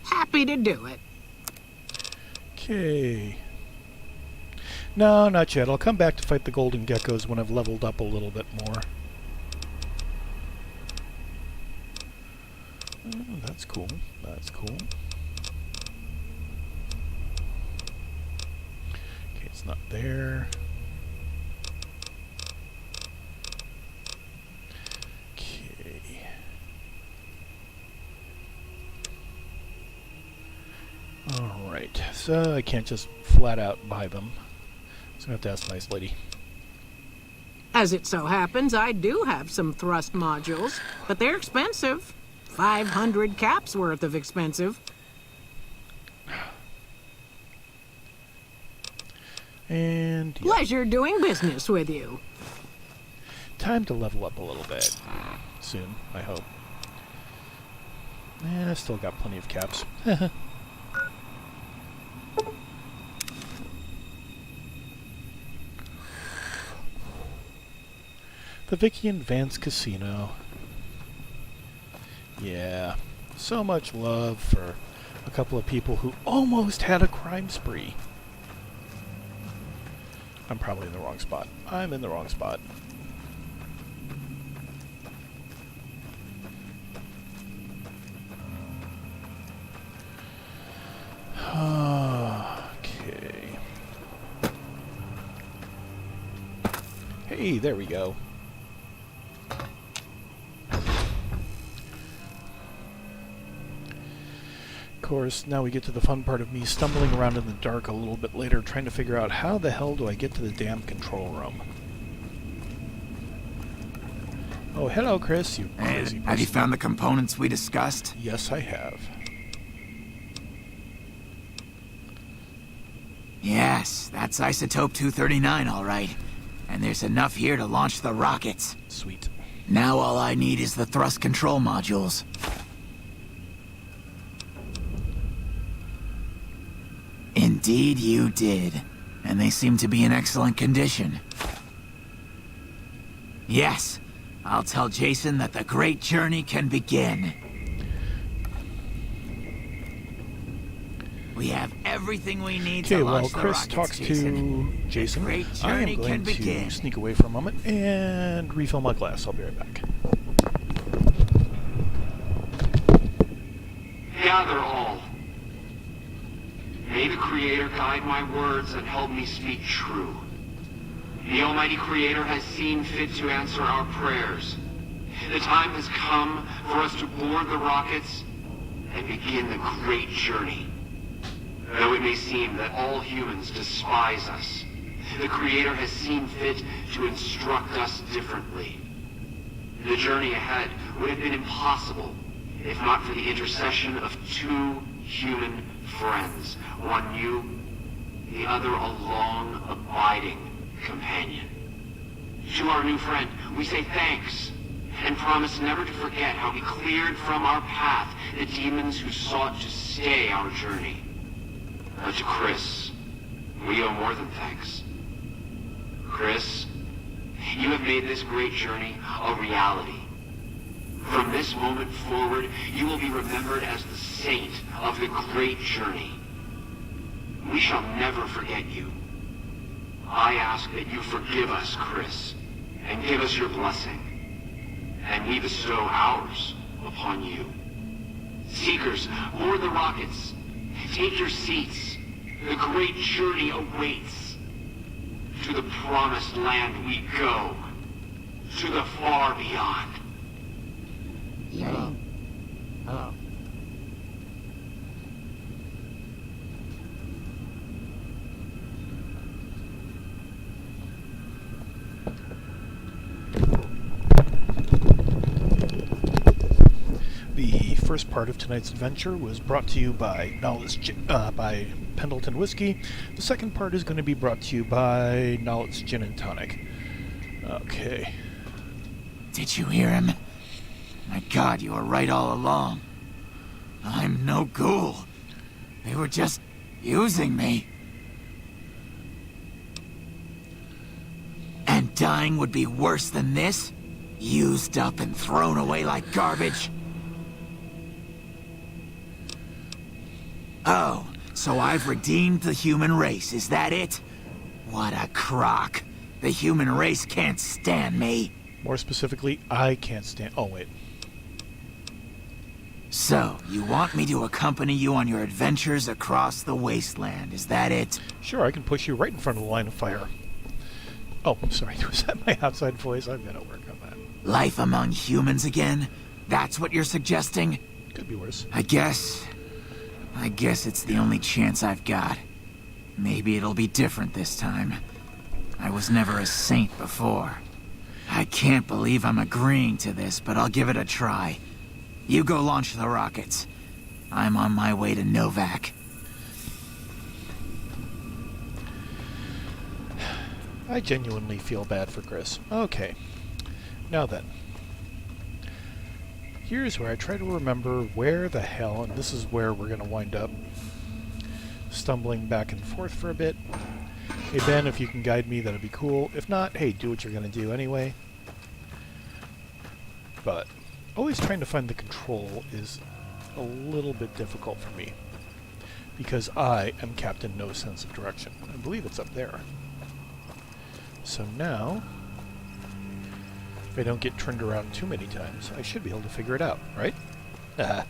Happy to do it. Okay. No, not yet. I'll come back to fight the golden geckos when I've leveled up a little bit more. Oh, that's cool. That's cool. Okay, it's not there. Okay. Alright, so I can't just flat out buy them. So I have to ask the nice lady. As it so happens, I do have some thrust modules, but they're expensive. 500 caps worth of expensive. And yeah. Pleasure doing business with you. Time to level up a little bit. Soon, I hope. And I still got plenty of caps. The Vicky and Vance Casino. Yeah, so much love for a couple of people who almost had a crime spree. I'm probably in the wrong spot. I'm in the wrong spot. Okay. Hey, there we go. Of course, now we get to the fun part of me stumbling around in the dark a little bit later, trying to figure out how the hell do I get to the damn control room. Oh, hello, Chris, you crazy person. Have you found the components we discussed? Yes, I have. Yes, that's Isotope 239, all right. And there's enough here to launch the rockets. Sweet. Now all I need is the thrust control modules. Indeed you did. And they seem to be in excellent condition. Yes, I'll tell Jason that the great journey can begin. We have everything we need Okay, to while launch the Chris rockets, talks Jason. to Jason, great I am journey going can to begin. sneak away for a moment and refill my glass. I'll be right back. Gather all. May the Creator guide my words and help me speak true. The Almighty Creator has seen fit to answer our prayers. The time has come for us to board the rockets and begin the great journey. Though it may seem that all humans despise us, the Creator has seen fit to instruct us differently. The journey ahead would have been impossible if not for the intercession of two human friends, one new, the other a long, abiding companion. To our new friend, we say thanks, and promise never to forget how he cleared from our path the demons who sought to stay our journey. But to Chris, we owe more than thanks. Chris, you have made this great journey a reality. From this moment forward, you will be remembered as the saint of the great journey. We shall never forget you. I ask that you forgive us, Chris, and give us your blessing, and we bestow ours upon you. Seekers, board the rockets. Take your seats. The great journey awaits. To the promised land we go. To the far beyond. Hello. The first part of tonight's adventure was brought to you by by Pendleton Whiskey. The second part is going to be brought to you by Knowledge Gin and Tonic. Okay. Did you hear him? My God, you were right all along. I'm no ghoul. They were just using me. And dying would be worse than this? Used up and thrown away like garbage? Oh, so I've redeemed the human race, is that it? What a crock. The human race can't stand me. More specifically, I can't stand... Oh, wait. So, you want me to accompany you on your adventures across the wasteland, is that it? Sure, I can push you right in front of the line of fire. Oh, I'm sorry. Was that my outside voice? I've got to work on that. Life among humans again? That's what you're suggesting? Could be worse. I guess it's the only chance I've got. Maybe it'll be different this time. I was never a saint before. I can't believe I'm agreeing to this, but I'll give it a try. You go launch the rockets. I'm on my way to Novak. I genuinely feel bad for Chris. Okay. Now then. Here's where I try to remember where the hell, and this is where we're going to wind up stumbling back and forth for a bit. Hey Ben, if you can guide me, that'd be cool. If not, hey, do what you're going to do anyway. But always trying to find the control is a little bit difficult for me, because I am Captain No Sense of Direction. I believe it's up there. So now, if I don't get turned around too many times, I should be able to figure it out, right? Ah.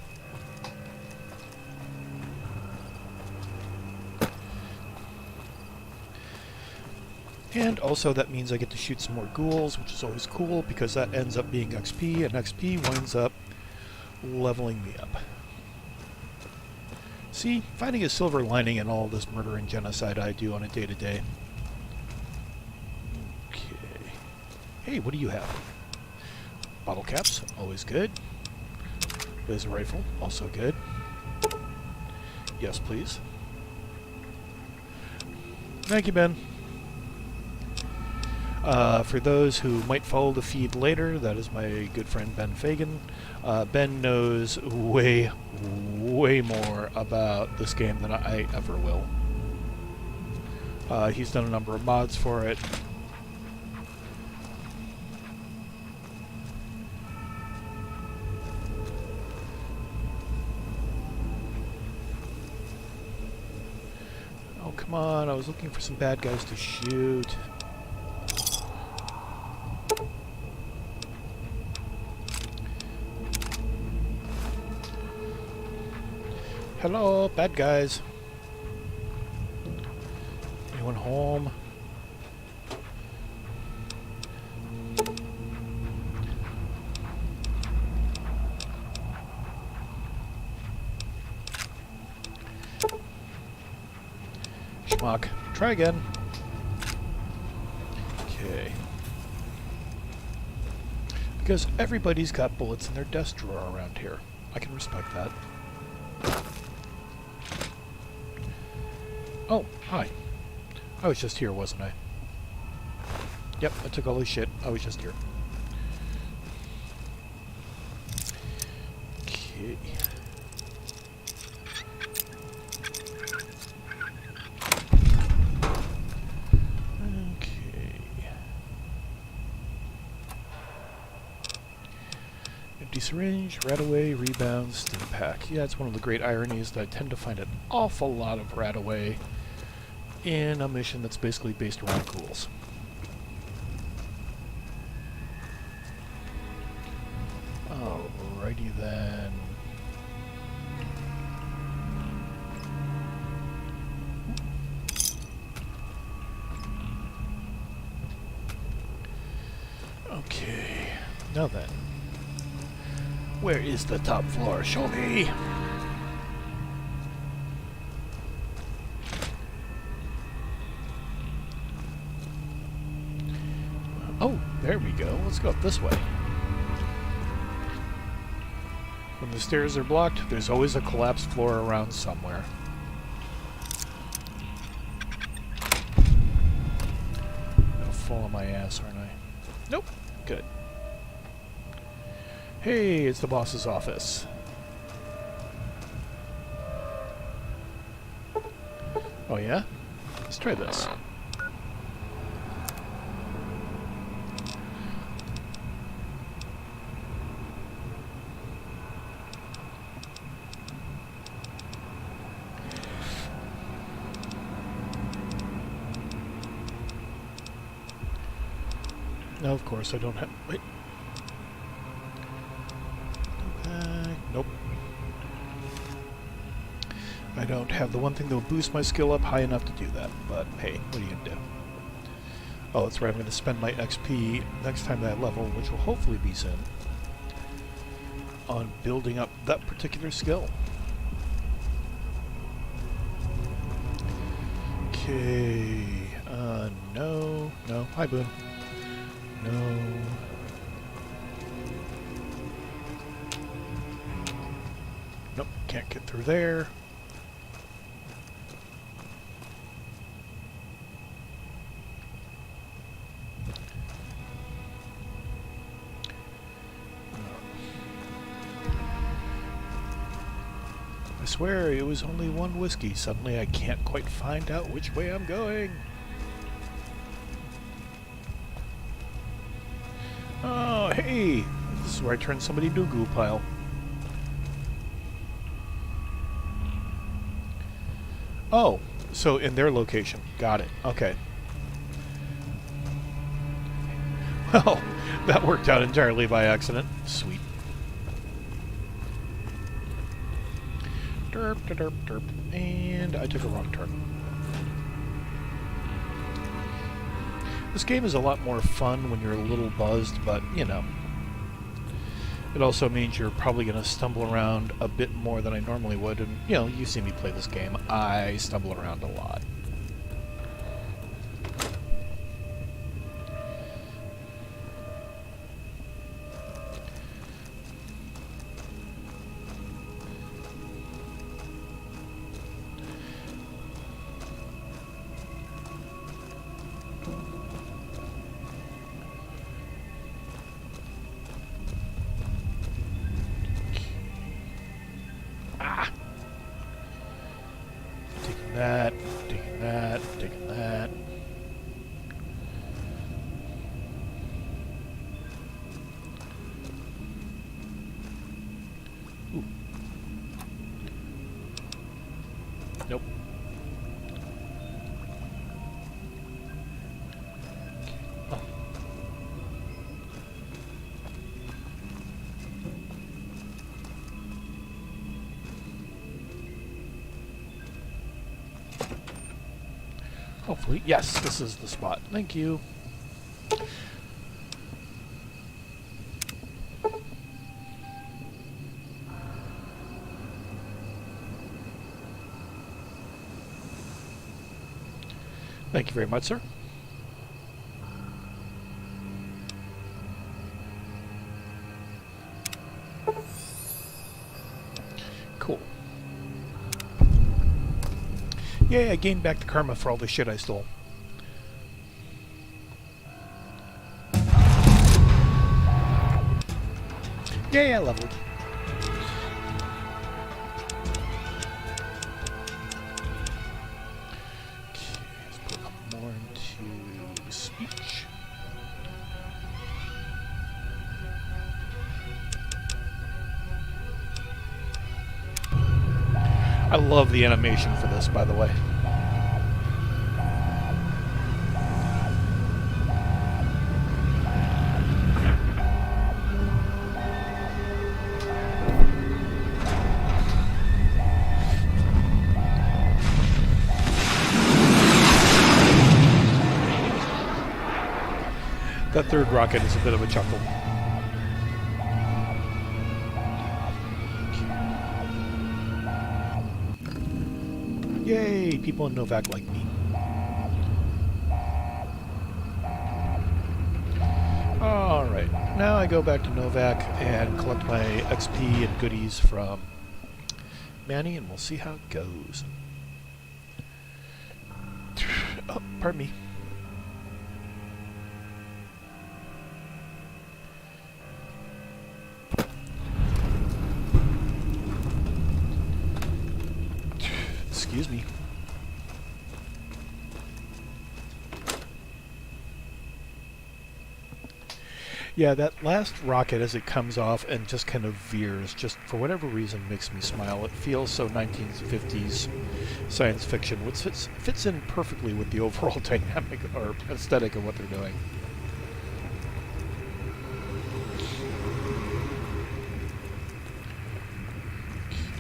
And also that means I get to shoot some more ghouls, which is always cool, because that ends up being XP, and XP winds up leveling me up. See, finding a silver lining in all this murder and genocide I do on a day-to-day. Okay. Hey, what do you have? Bottle caps, always good. Laser rifle, also good. Yes, please. Thank you, Ben. For those who might follow the feed later, that is my good friend Ben Fagan. Ben knows way more about this game than I ever will. He's done a number of mods for it. Come on, I was looking for some bad guys to shoot. Hello, bad guys. Anyone home? Schmuck. Try again. Okay. Because everybody's got bullets in their desk drawer around here. I can respect that. Oh, hi. I was just here, wasn't I? Yep, I took all this shit. I was just here. Okay. Empty syringe, Radaway, rebounds, stim pack. Yeah, it's one of the great ironies that I tend to find an awful lot of Radaway in a mission that's basically based around ghouls. Alrighty then. Okay, now then. Where is the top floor? Show me! Oh, there we go. Let's go up this way. When the stairs are blocked, there's always a collapsed floor around somewhere. I'm gonna fall on my ass, aren't I? Nope. Good. Hey, it's the boss's office. Oh yeah? Let's try this. No, of course I don't have... Wait. Nope. I don't have the one thing that will boost my skill up high enough to do that, but hey, what are you gonna do? Oh, that's right, I'm gonna spend my XP next time that level, which will hopefully be soon, on building up that particular skill. Okay, no, hi Boone. No. Nope, can't get through there. I swear it was only one whiskey. Suddenly I can't quite find out which way I'm going. Oh, hey! This is where I turn somebody into a goo pile. Oh, so in their location. Got it. Okay. Well, that worked out entirely by accident. Sweet. Derp, derp, derp. And I took a wrong turn. This game is a lot more fun when you're a little buzzed, but, you know. It also means you're probably going to stumble around a bit more than I normally would, and, you know, you see me play this game. I stumble around a lot. That, taking that, taking that. Ooh. Nope. hopefully. Yes, this is the spot. Thank you. Thank you very much, sir. Cool. Yay, I gained back the karma for all the shit I stole. Yay, I leveled. Okay, let's put a couple more into speech. I love the animation for this, by the way. That third rocket is a bit of a chuckle. Yay, people in Novak like me. Alright, now I go back to Novak and collect my XP and goodies from Manny, and we'll see how it goes. Oh, pardon me. Excuse me. Yeah, that last rocket as it comes off and just kind of veers, just for whatever reason makes me smile. It feels so 1950s science fiction, which fits in perfectly with the overall dynamic or aesthetic of what they're doing.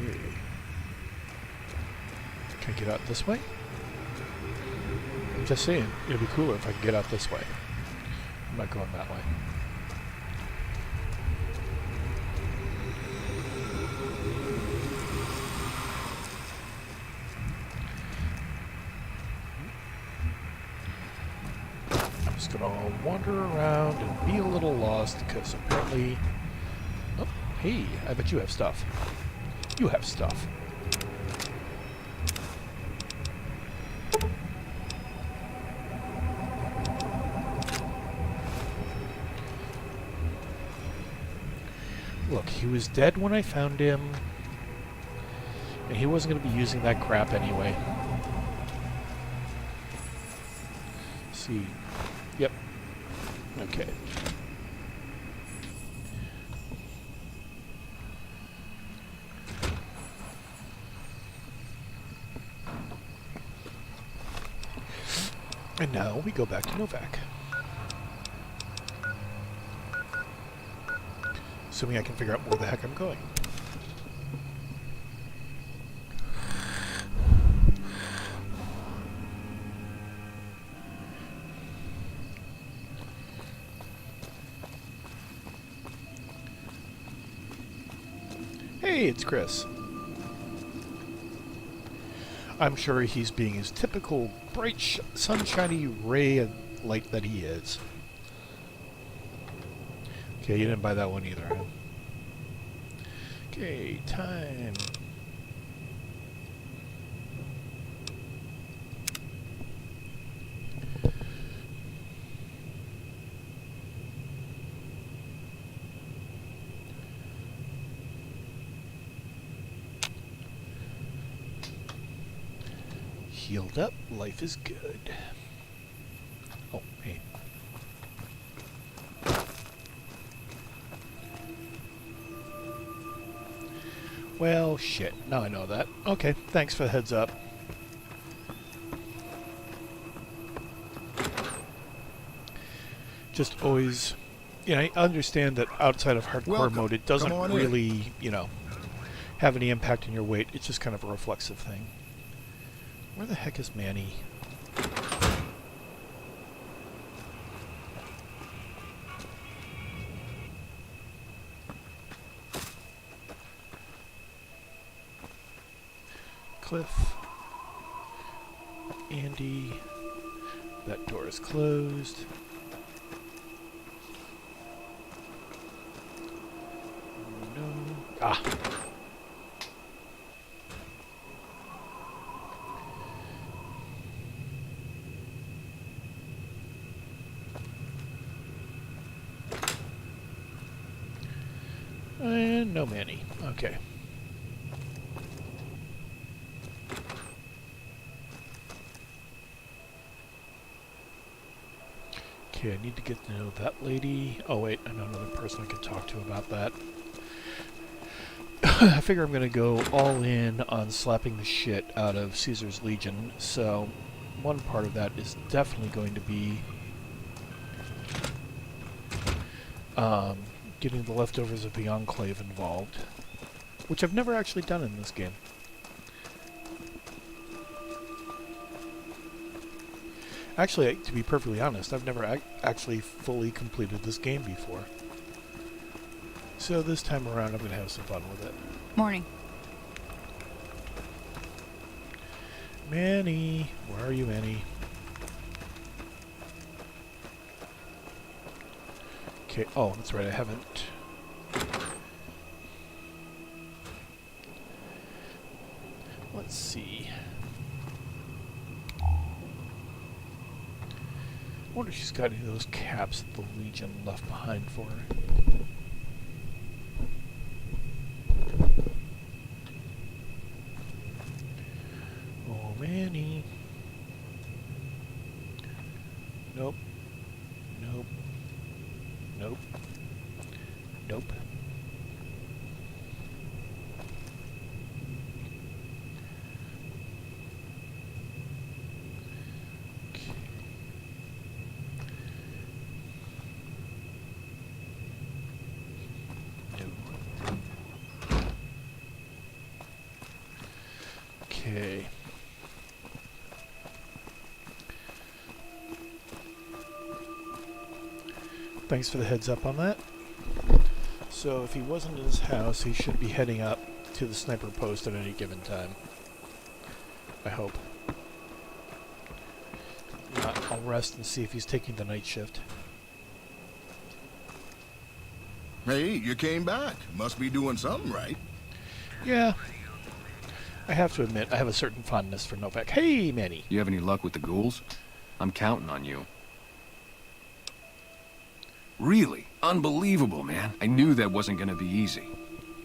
Okay. Can I get out this way? I'm just saying, it'd be cooler if I could get out this way. I'm not going that way. I'm just gonna wander around and be a little lost because apparently... Oh, hey, I bet you have stuff. You have stuff. Look, he was dead when I found him, and he wasn't going to be using that crap anyway. See. Yep. Okay. And now we go back to Novak. Assuming I can figure out where the heck I'm going. Hey, it's Chris. I'm sure he's being his typical bright, sunshiny ray of light that he is. Okay, you didn't buy that one either, huh? Okay, time. Healed up, life is good. Oh, hey. Well, shit. Now I know that. Okay, thanks for the heads up. Just always... You know, I understand that outside of hardcore mode, it doesn't really, you know, have any impact on your weight. It's just kind of a reflexive thing. Where the heck is Manny? Cliff. Andy. That door is closed. No. Ah. And no Manny. Okay. Okay, I need to get to know that lady. Oh wait, I know another person I can talk to about that. I figure I'm gonna go all in on slapping the shit out of Caesar's Legion, so one part of that is definitely going to be getting the leftovers of the Enclave involved, which I've never actually done in this game. Actually, to be perfectly honest, I've never actually fully completed this game before. So this time around, I'm going to have some fun with it. Morning. Manny, where are you, Manny? Okay, oh, that's right, I haven't. Let's see. I wonder if she's got any of those caps that the Legion left behind for her. Oh, Manny. Nope. Nope. Nope. Nope. Okay. Thanks for the heads up on that. So if he wasn't in his house, he should be heading up to the sniper post at any given time. I hope. I'll rest and see if he's taking the night shift. Hey, you came back. Must be doing something right. Yeah. I have to admit, I have a certain fondness for Novak. Hey, Manny! You have any luck with the ghouls? I'm counting on you. Really? Unbelievable, man. I knew that wasn't gonna be easy.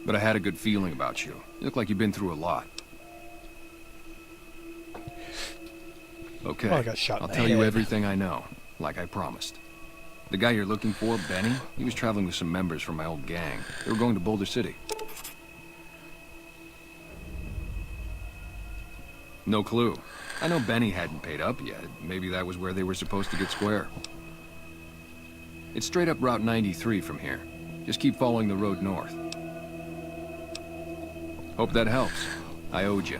But I had a good feeling about you. You look like you've been through a lot. Okay, Oh, I got shot in I'll the tell you head. everything I know, like I promised. The guy you're looking for, Benny, he was traveling with some members from my old gang. They were going to Boulder City. No clue. I know Benny hadn't paid up yet. Maybe that was where they were supposed to get square. It's straight up Route 93 from here. Just keep following the road north. Hope that helps. I owed you.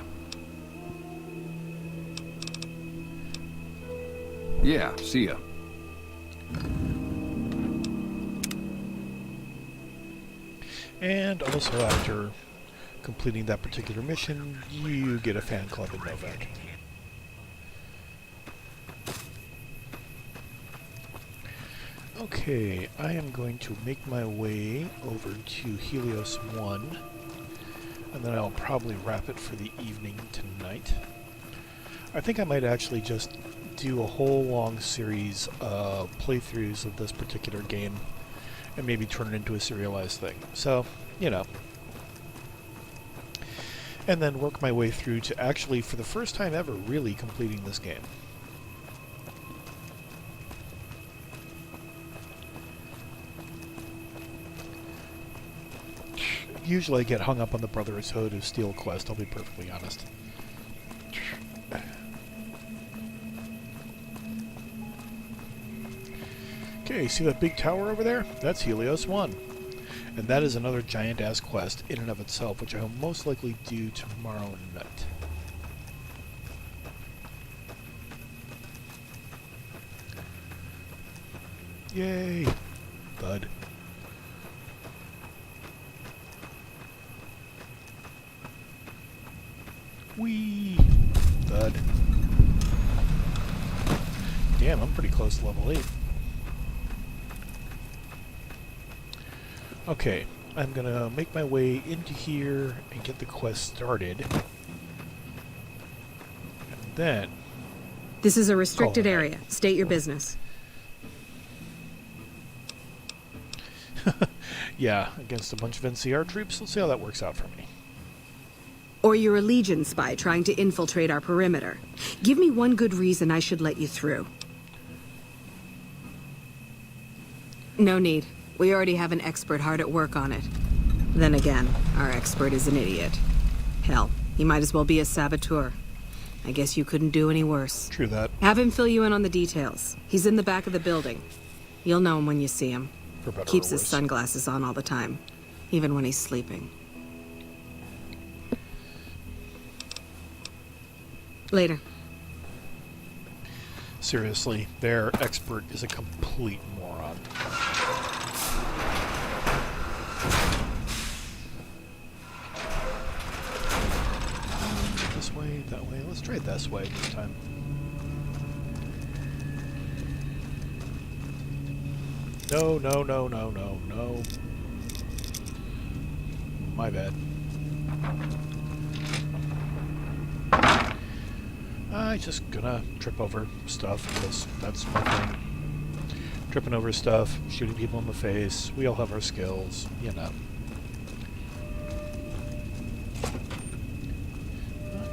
Yeah, see ya. And also after completing that particular mission, you get a fan club in Novak. Okay, I am going to make my way over to Helios 1, and then I'll probably wrap it for the evening tonight. I think I might actually just do a whole long series of playthroughs of this particular game, and maybe turn it into a serialized thing. So, you know. And then work my way through to actually, for the first time ever, really completing this game. Usually I get hung up on the Brotherhood of Steel quest, I'll be perfectly honest. Okay, see that big tower over there? That's Helios 1. And that is another giant-ass quest in and of itself, which I will most likely do tomorrow night. Yay! Thud. Whee! pretty close to level 8. Okay, I'm gonna make my way into here and get the quest started. And then... This is a restricted call it a area. State your business. Yeah, against a bunch of NCR troops. Let's see how that works out for me. Or you're a Legion spy trying to infiltrate our perimeter. Give me one good reason I should let you through. No need. We already have an expert hard at work on it. Then again, our expert is an idiot. Hell, he might as well be a saboteur. I guess you couldn't do any worse. True that. Have him fill you in on the details. He's in the back of the building. You'll know him when you see him. For better Keeps or his worse. sunglasses on all the time, even when he's sleeping. Later. Seriously, their expert is a complete moron. This way, that way. Let's try it this way this time. No, no, no, no, no, no. My bad. I'm just gonna trip over stuff because that's my thing. Tripping over stuff, shooting people in the face. We all have our skills, you know.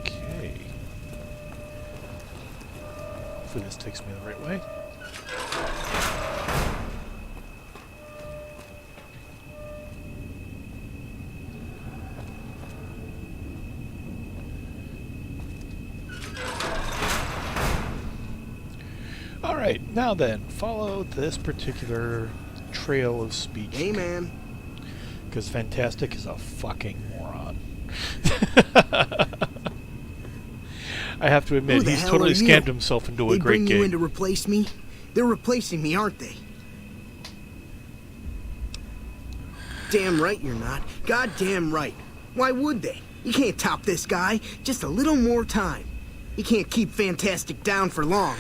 Okay. Hopefully this takes me the right way. Alright, now then, follow this particular trail of speech. Hey, man. Because Fantastic is a fucking moron. I have to admit, Who the he's hell totally are you? scammed himself into a They great bring you in gig. to replace me? They're replacing me, aren't they? Damn right you're not. Goddamn right. Why would they? You can't top this guy. Just a little more time. You can't keep Fantastic down for long.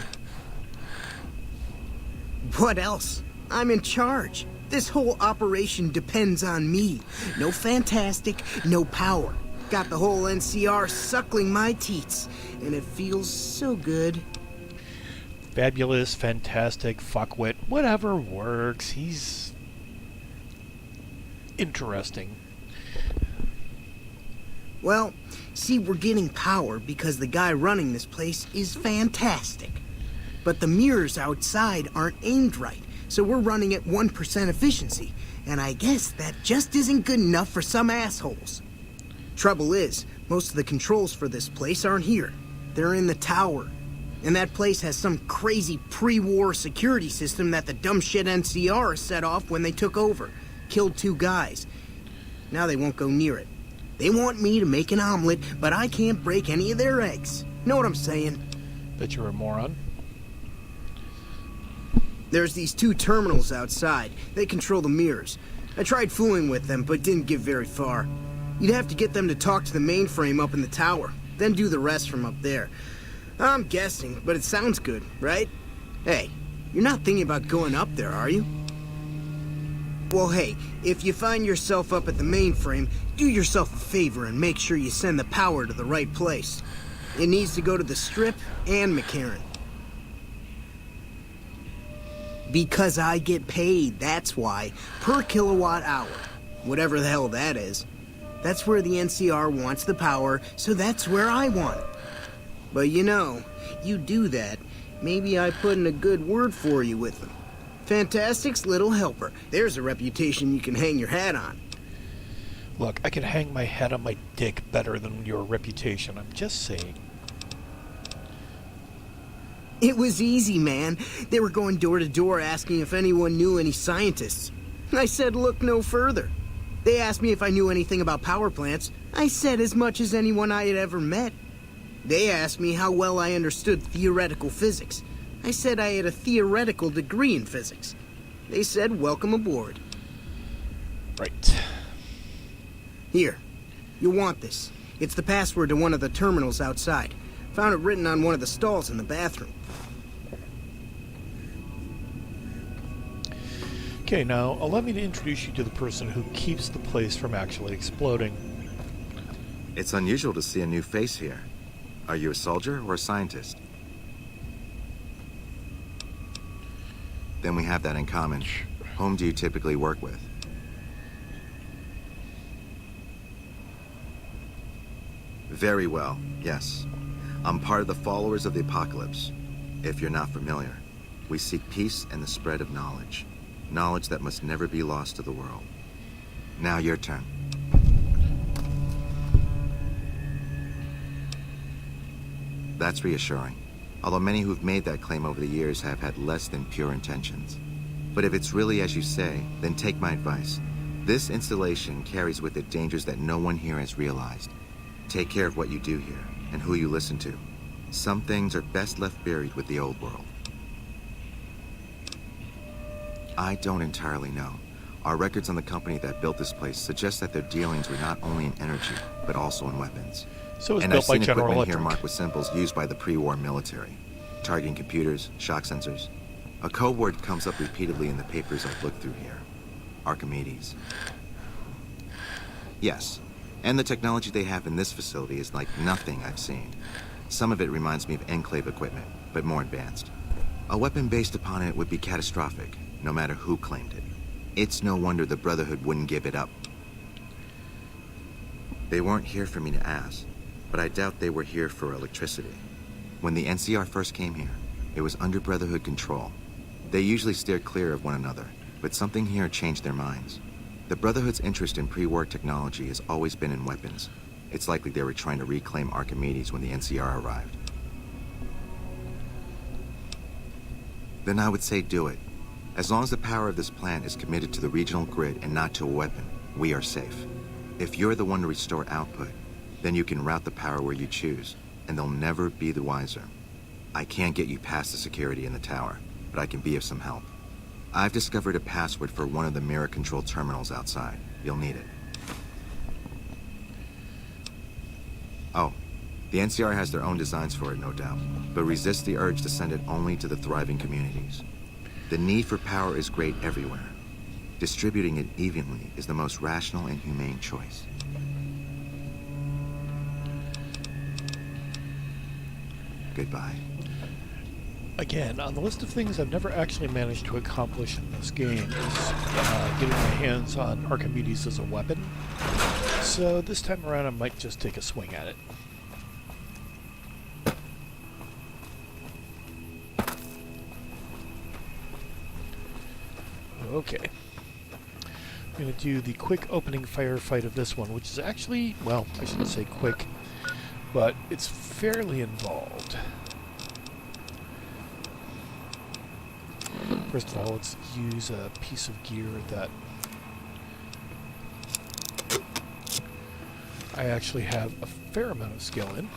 What else? I'm in charge. This whole operation depends on me. No Fantastic, no power. Got the whole NCR suckling my teats, and it feels so good. Fabulous, fantastic, fuckwit, whatever works. He's interesting. Well, see, we're getting power because the guy running this place is fantastic. But the mirrors outside aren't aimed right, so we're running at 1% efficiency. And I guess that just isn't good enough for some assholes. Trouble is, most of the controls for this place aren't here. They're in the tower. And that place has some crazy pre-war security system that the dumb shit NCR set off when they took over. Killed 2 guys. Now they won't go near it. They want me to make an omelet, but I can't break any of their eggs. Know what I'm saying? Bet you're a moron. There's these 2 terminals outside. They control the mirrors. I tried fooling with them, but didn't get very far. You'd have to get them to talk to the mainframe up in the tower, then do the rest from up there. I'm guessing, but it sounds good, right? Hey, you're not thinking about going up there, are you? Well, hey, if you find yourself up at the mainframe, do yourself a favor and make sure you send the power to the right place. It needs to go to the Strip and McCarran. Because I get paid, that's why. Per kilowatt hour. Whatever the hell that is. That's where the NCR wants the power, so that's where I want it. But you know, you do that, maybe I put in a good word for you with them. Fantastic's little helper. There's a reputation you can hang your hat on. Look, I can hang my head on my dick better than your reputation. I'm just saying. It was easy, man. They were going door to door asking if anyone knew any scientists. I said look no further. They asked me if I knew anything about power plants. I said as much as anyone I had ever met. They asked me how well I understood theoretical physics. I said I had a theoretical degree in physics. They said welcome aboard. Right. Here, you'll want this. It's the password to one of the terminals outside. Found it written on one of the stalls in the bathroom. Okay, now allow me to introduce you to the person who keeps the place from actually exploding. It's unusual to see a new face here. Are you a soldier or a scientist? Then we have that in common. Whom do you typically work with? Very well, yes. I'm part of the Followers of the Apocalypse. If you're not familiar, we seek peace and the spread of knowledge. Knowledge that must never be lost to the world. Now your turn. That's reassuring. Although many who've made that claim over the years have had less than pure intentions. But if it's really as you say, then take my advice. This installation carries with it dangers that no one here has realized. Take care of what you do here, and who you listen to. Some things are best left buried with the old world. I don't entirely know. Our records on the company that built this place suggest that their dealings were not only in energy, but also in weapons. So it's and built I've by seen General equipment Electric. here marked with symbols used by the pre-war military. Targeting computers, shock sensors. A code word comes up repeatedly in the papers I've looked through here. Archimedes. Yes, and the technology they have in this facility is like nothing I've seen. Some of it reminds me of Enclave equipment, but more advanced. A weapon based upon it would be catastrophic, no matter who claimed it. It's no wonder the Brotherhood wouldn't give it up. They weren't here for me to ask, but I doubt they were here for electricity. When the NCR first came here, it was under Brotherhood control. They usually steer clear of one another, but something here changed their minds. The Brotherhood's interest in pre-war technology has always been in weapons. It's likely they were trying to reclaim Archimedes when the NCR arrived. Then I would say do it. As long as the power of this plant is committed to the regional grid and not to a weapon, we are safe. If you're the one to restore output, then you can route the power where you choose, and they'll never be the wiser. I can't get you past the security in the tower, but I can be of some help. I've discovered a password for one of the mirror control terminals outside. You'll need it. Oh, the NCR has their own designs for it, no doubt, but resist the urge to send it only to the thriving communities. The need for power is great everywhere. Distributing it evenly is the most rational and humane choice. Goodbye. Again, on the list of things I've never actually managed to accomplish in this game is getting my hands on Archimedes as a weapon. So this time around I might just take a swing at it. Okay. I'm going to do the quick opening firefight of this one, which is actually, well, I shouldn't say quick, but it's fairly involved. First of all, let's use a piece of gear that I actually have a fair amount of skill in.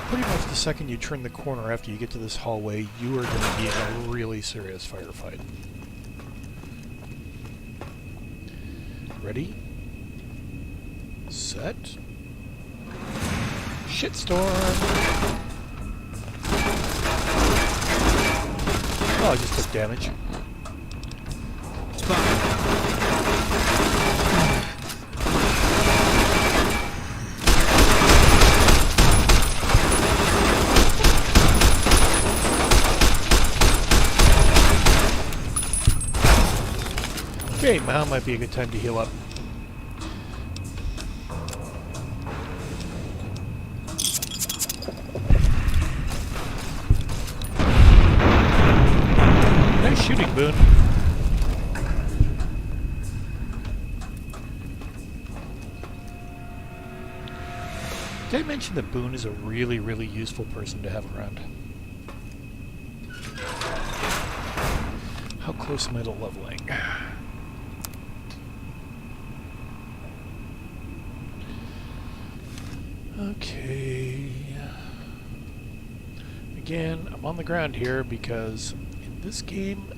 Pretty much the second you turn the corner after you get to this hallway, you are going to be in a really serious firefight. Ready? Set. Shitstorm! Oh, I just took damage. Okay, now might be a good time to heal up. Nice shooting, Boone. Did I mention that Boone is a really, really useful person to have around? How close am I to leveling? Okay. again, I'm on the ground here because in this game,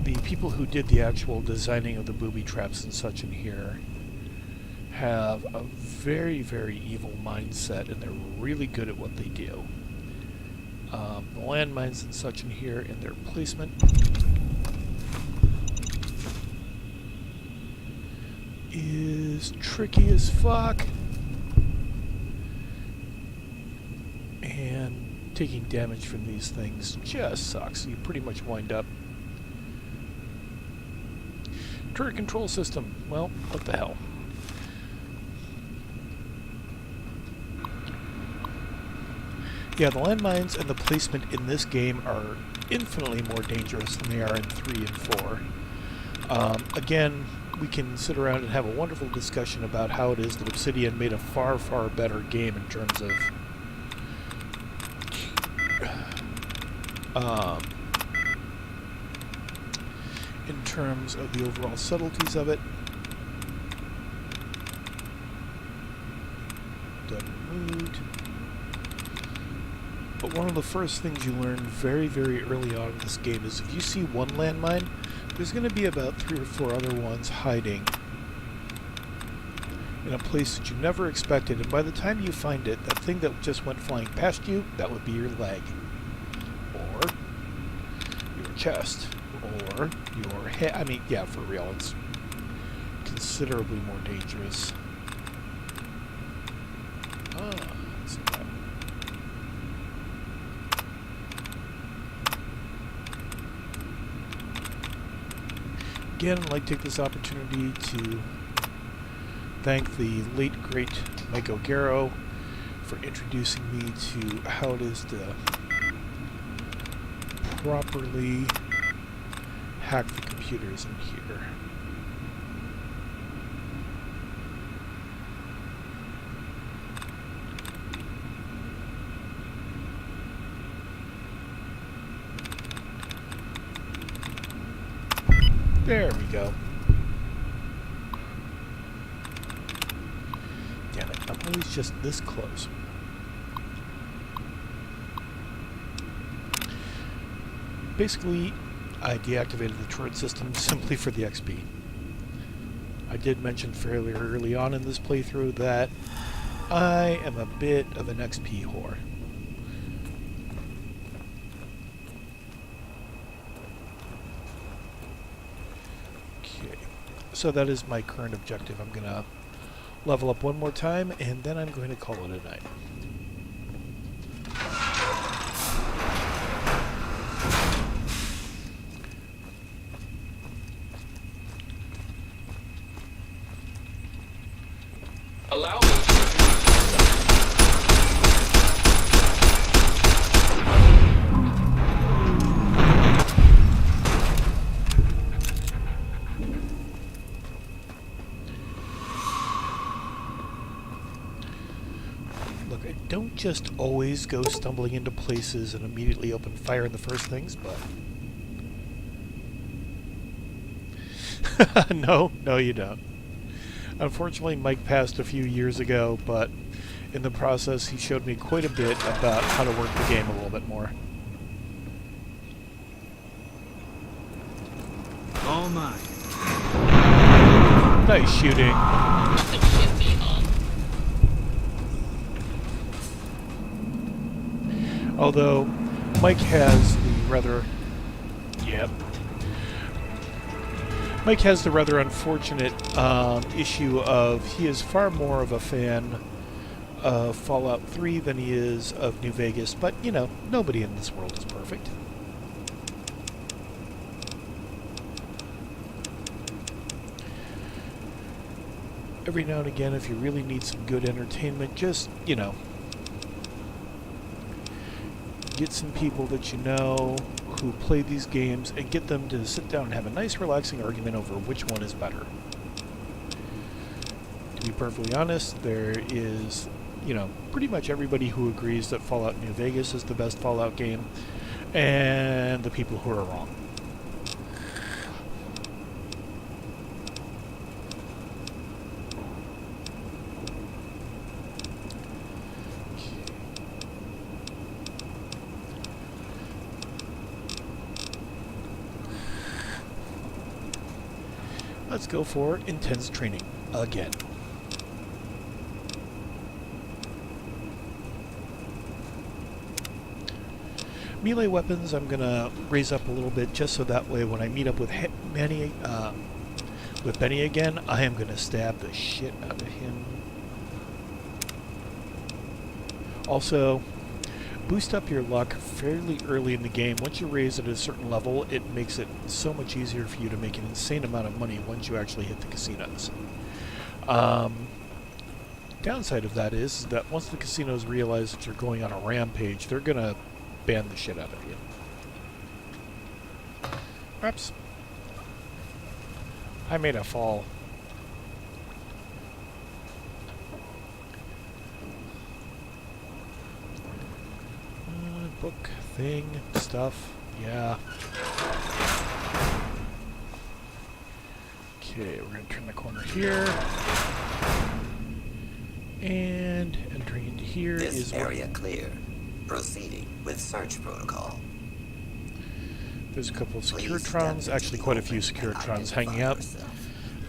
the people who did the actual designing of the booby traps and such in here have a very, very evil mindset, and they're really good at what they do. The landmines and such in here and their placement is tricky as fuck, and taking damage from these things just sucks. You pretty much wind up. Turret control system, well, what the hell. Yeah, the landmines and the placement in this game are infinitely more dangerous than they are in 3 and 4. Again, we can sit around and have a wonderful discussion about how it is that Obsidian made a far, far better game in terms of the overall subtleties of it. Done moved. But one of the first things you learn very, very early on in this game is if you see one landmine, there's going to be about 3 or 4 other ones hiding in a place that you never expected, and by the time you find it, that thing that just went flying past you, that would be your leg, or your chest, or your head. I mean, yeah, for real, it's considerably more dangerous. That's not bad. Again, I'd like to take this opportunity to thank the late, great Mike O'Garo for introducing me to how it is to properly hack the computers in here. There we go. Damn it, I'm always just this close. Basically, I deactivated the turret system simply for the XP. I did mention fairly early on in this playthrough that I am a bit of an XP whore. So that is my current objective. I'm going to level up one more time, and then I'm going to call it a night. Allow me. Don't just always go stumbling into places and immediately open fire in the first things, but... No, you don't. Unfortunately, Mike passed a few years ago, but in the process he showed me quite a bit about how to work the game a little bit more. All mine. Nice shooting. Although, Mike has the rather... Yep. Mike has the rather unfortunate issue of he is far more of a fan of Fallout 3 than he is of New Vegas, but, you know, nobody in this world is perfect. Every now and again, if you really need some good entertainment, just, you know, get some people that you know who play these games and get them to sit down and have a nice relaxing argument over which one is better. To be perfectly honest, there is, you know, pretty much everybody who agrees that Fallout New Vegas is the best Fallout game, and the people who are wrong. let's go for intense training again. Melee weapons I'm gonna raise up a little bit just so that way when I meet up with Benny again, I am gonna stab the shit out of him. Also, boost up your luck fairly early in the game. Once you raise it at a certain level, it makes it so much easier for you to make an insane amount of money once you actually hit the casinos. Downside of that is that once the casinos realize that you're going on a rampage, they're gonna ban the shit out of you. Perhaps I made a fall. Book, thing, stuff, yeah. Okay, we're going to turn the corner here. And entering into here this is area clear. Proceeding with search protocol. There's a couple of Securitrons, actually quite a few Securitrons hanging out.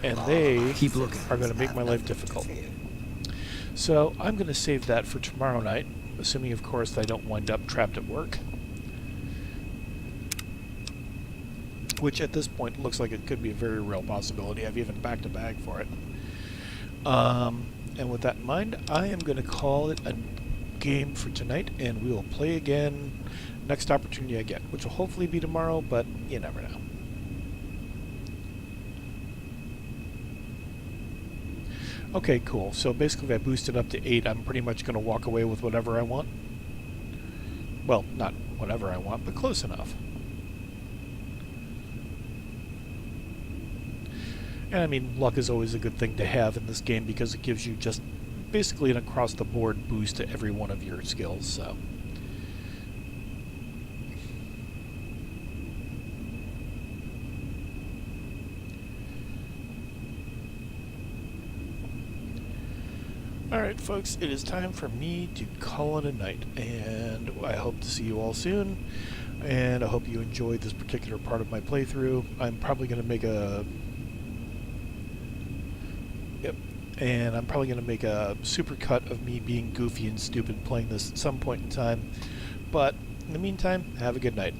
And they are going to make my life difficult. So I'm going to save that for tomorrow night. Assuming, of course, that I don't wind up trapped at work. Which, at this point, looks like it could be a very real possibility. I've even backed a bag for it. And with that in mind, I am going to call it a game for tonight, and we will play again next opportunity I get, which will hopefully be tomorrow, but you never know. Okay, cool. So basically, if I boost it up to 8, I'm pretty much going to walk away with whatever I want. Well, not whatever I want, but close enough. And I mean, luck is always a good thing to have in this game because it gives you just basically an across-the-board boost to every one of your skills, so... Alright folks, it is time for me to call it a night, and I hope to see you all soon, and I hope you enjoyed this particular part of my playthrough. I'm probably going to make a... Yep. And I'm probably going to make a supercut of me being goofy and stupid playing this at some point in time, but in the meantime, have a good night.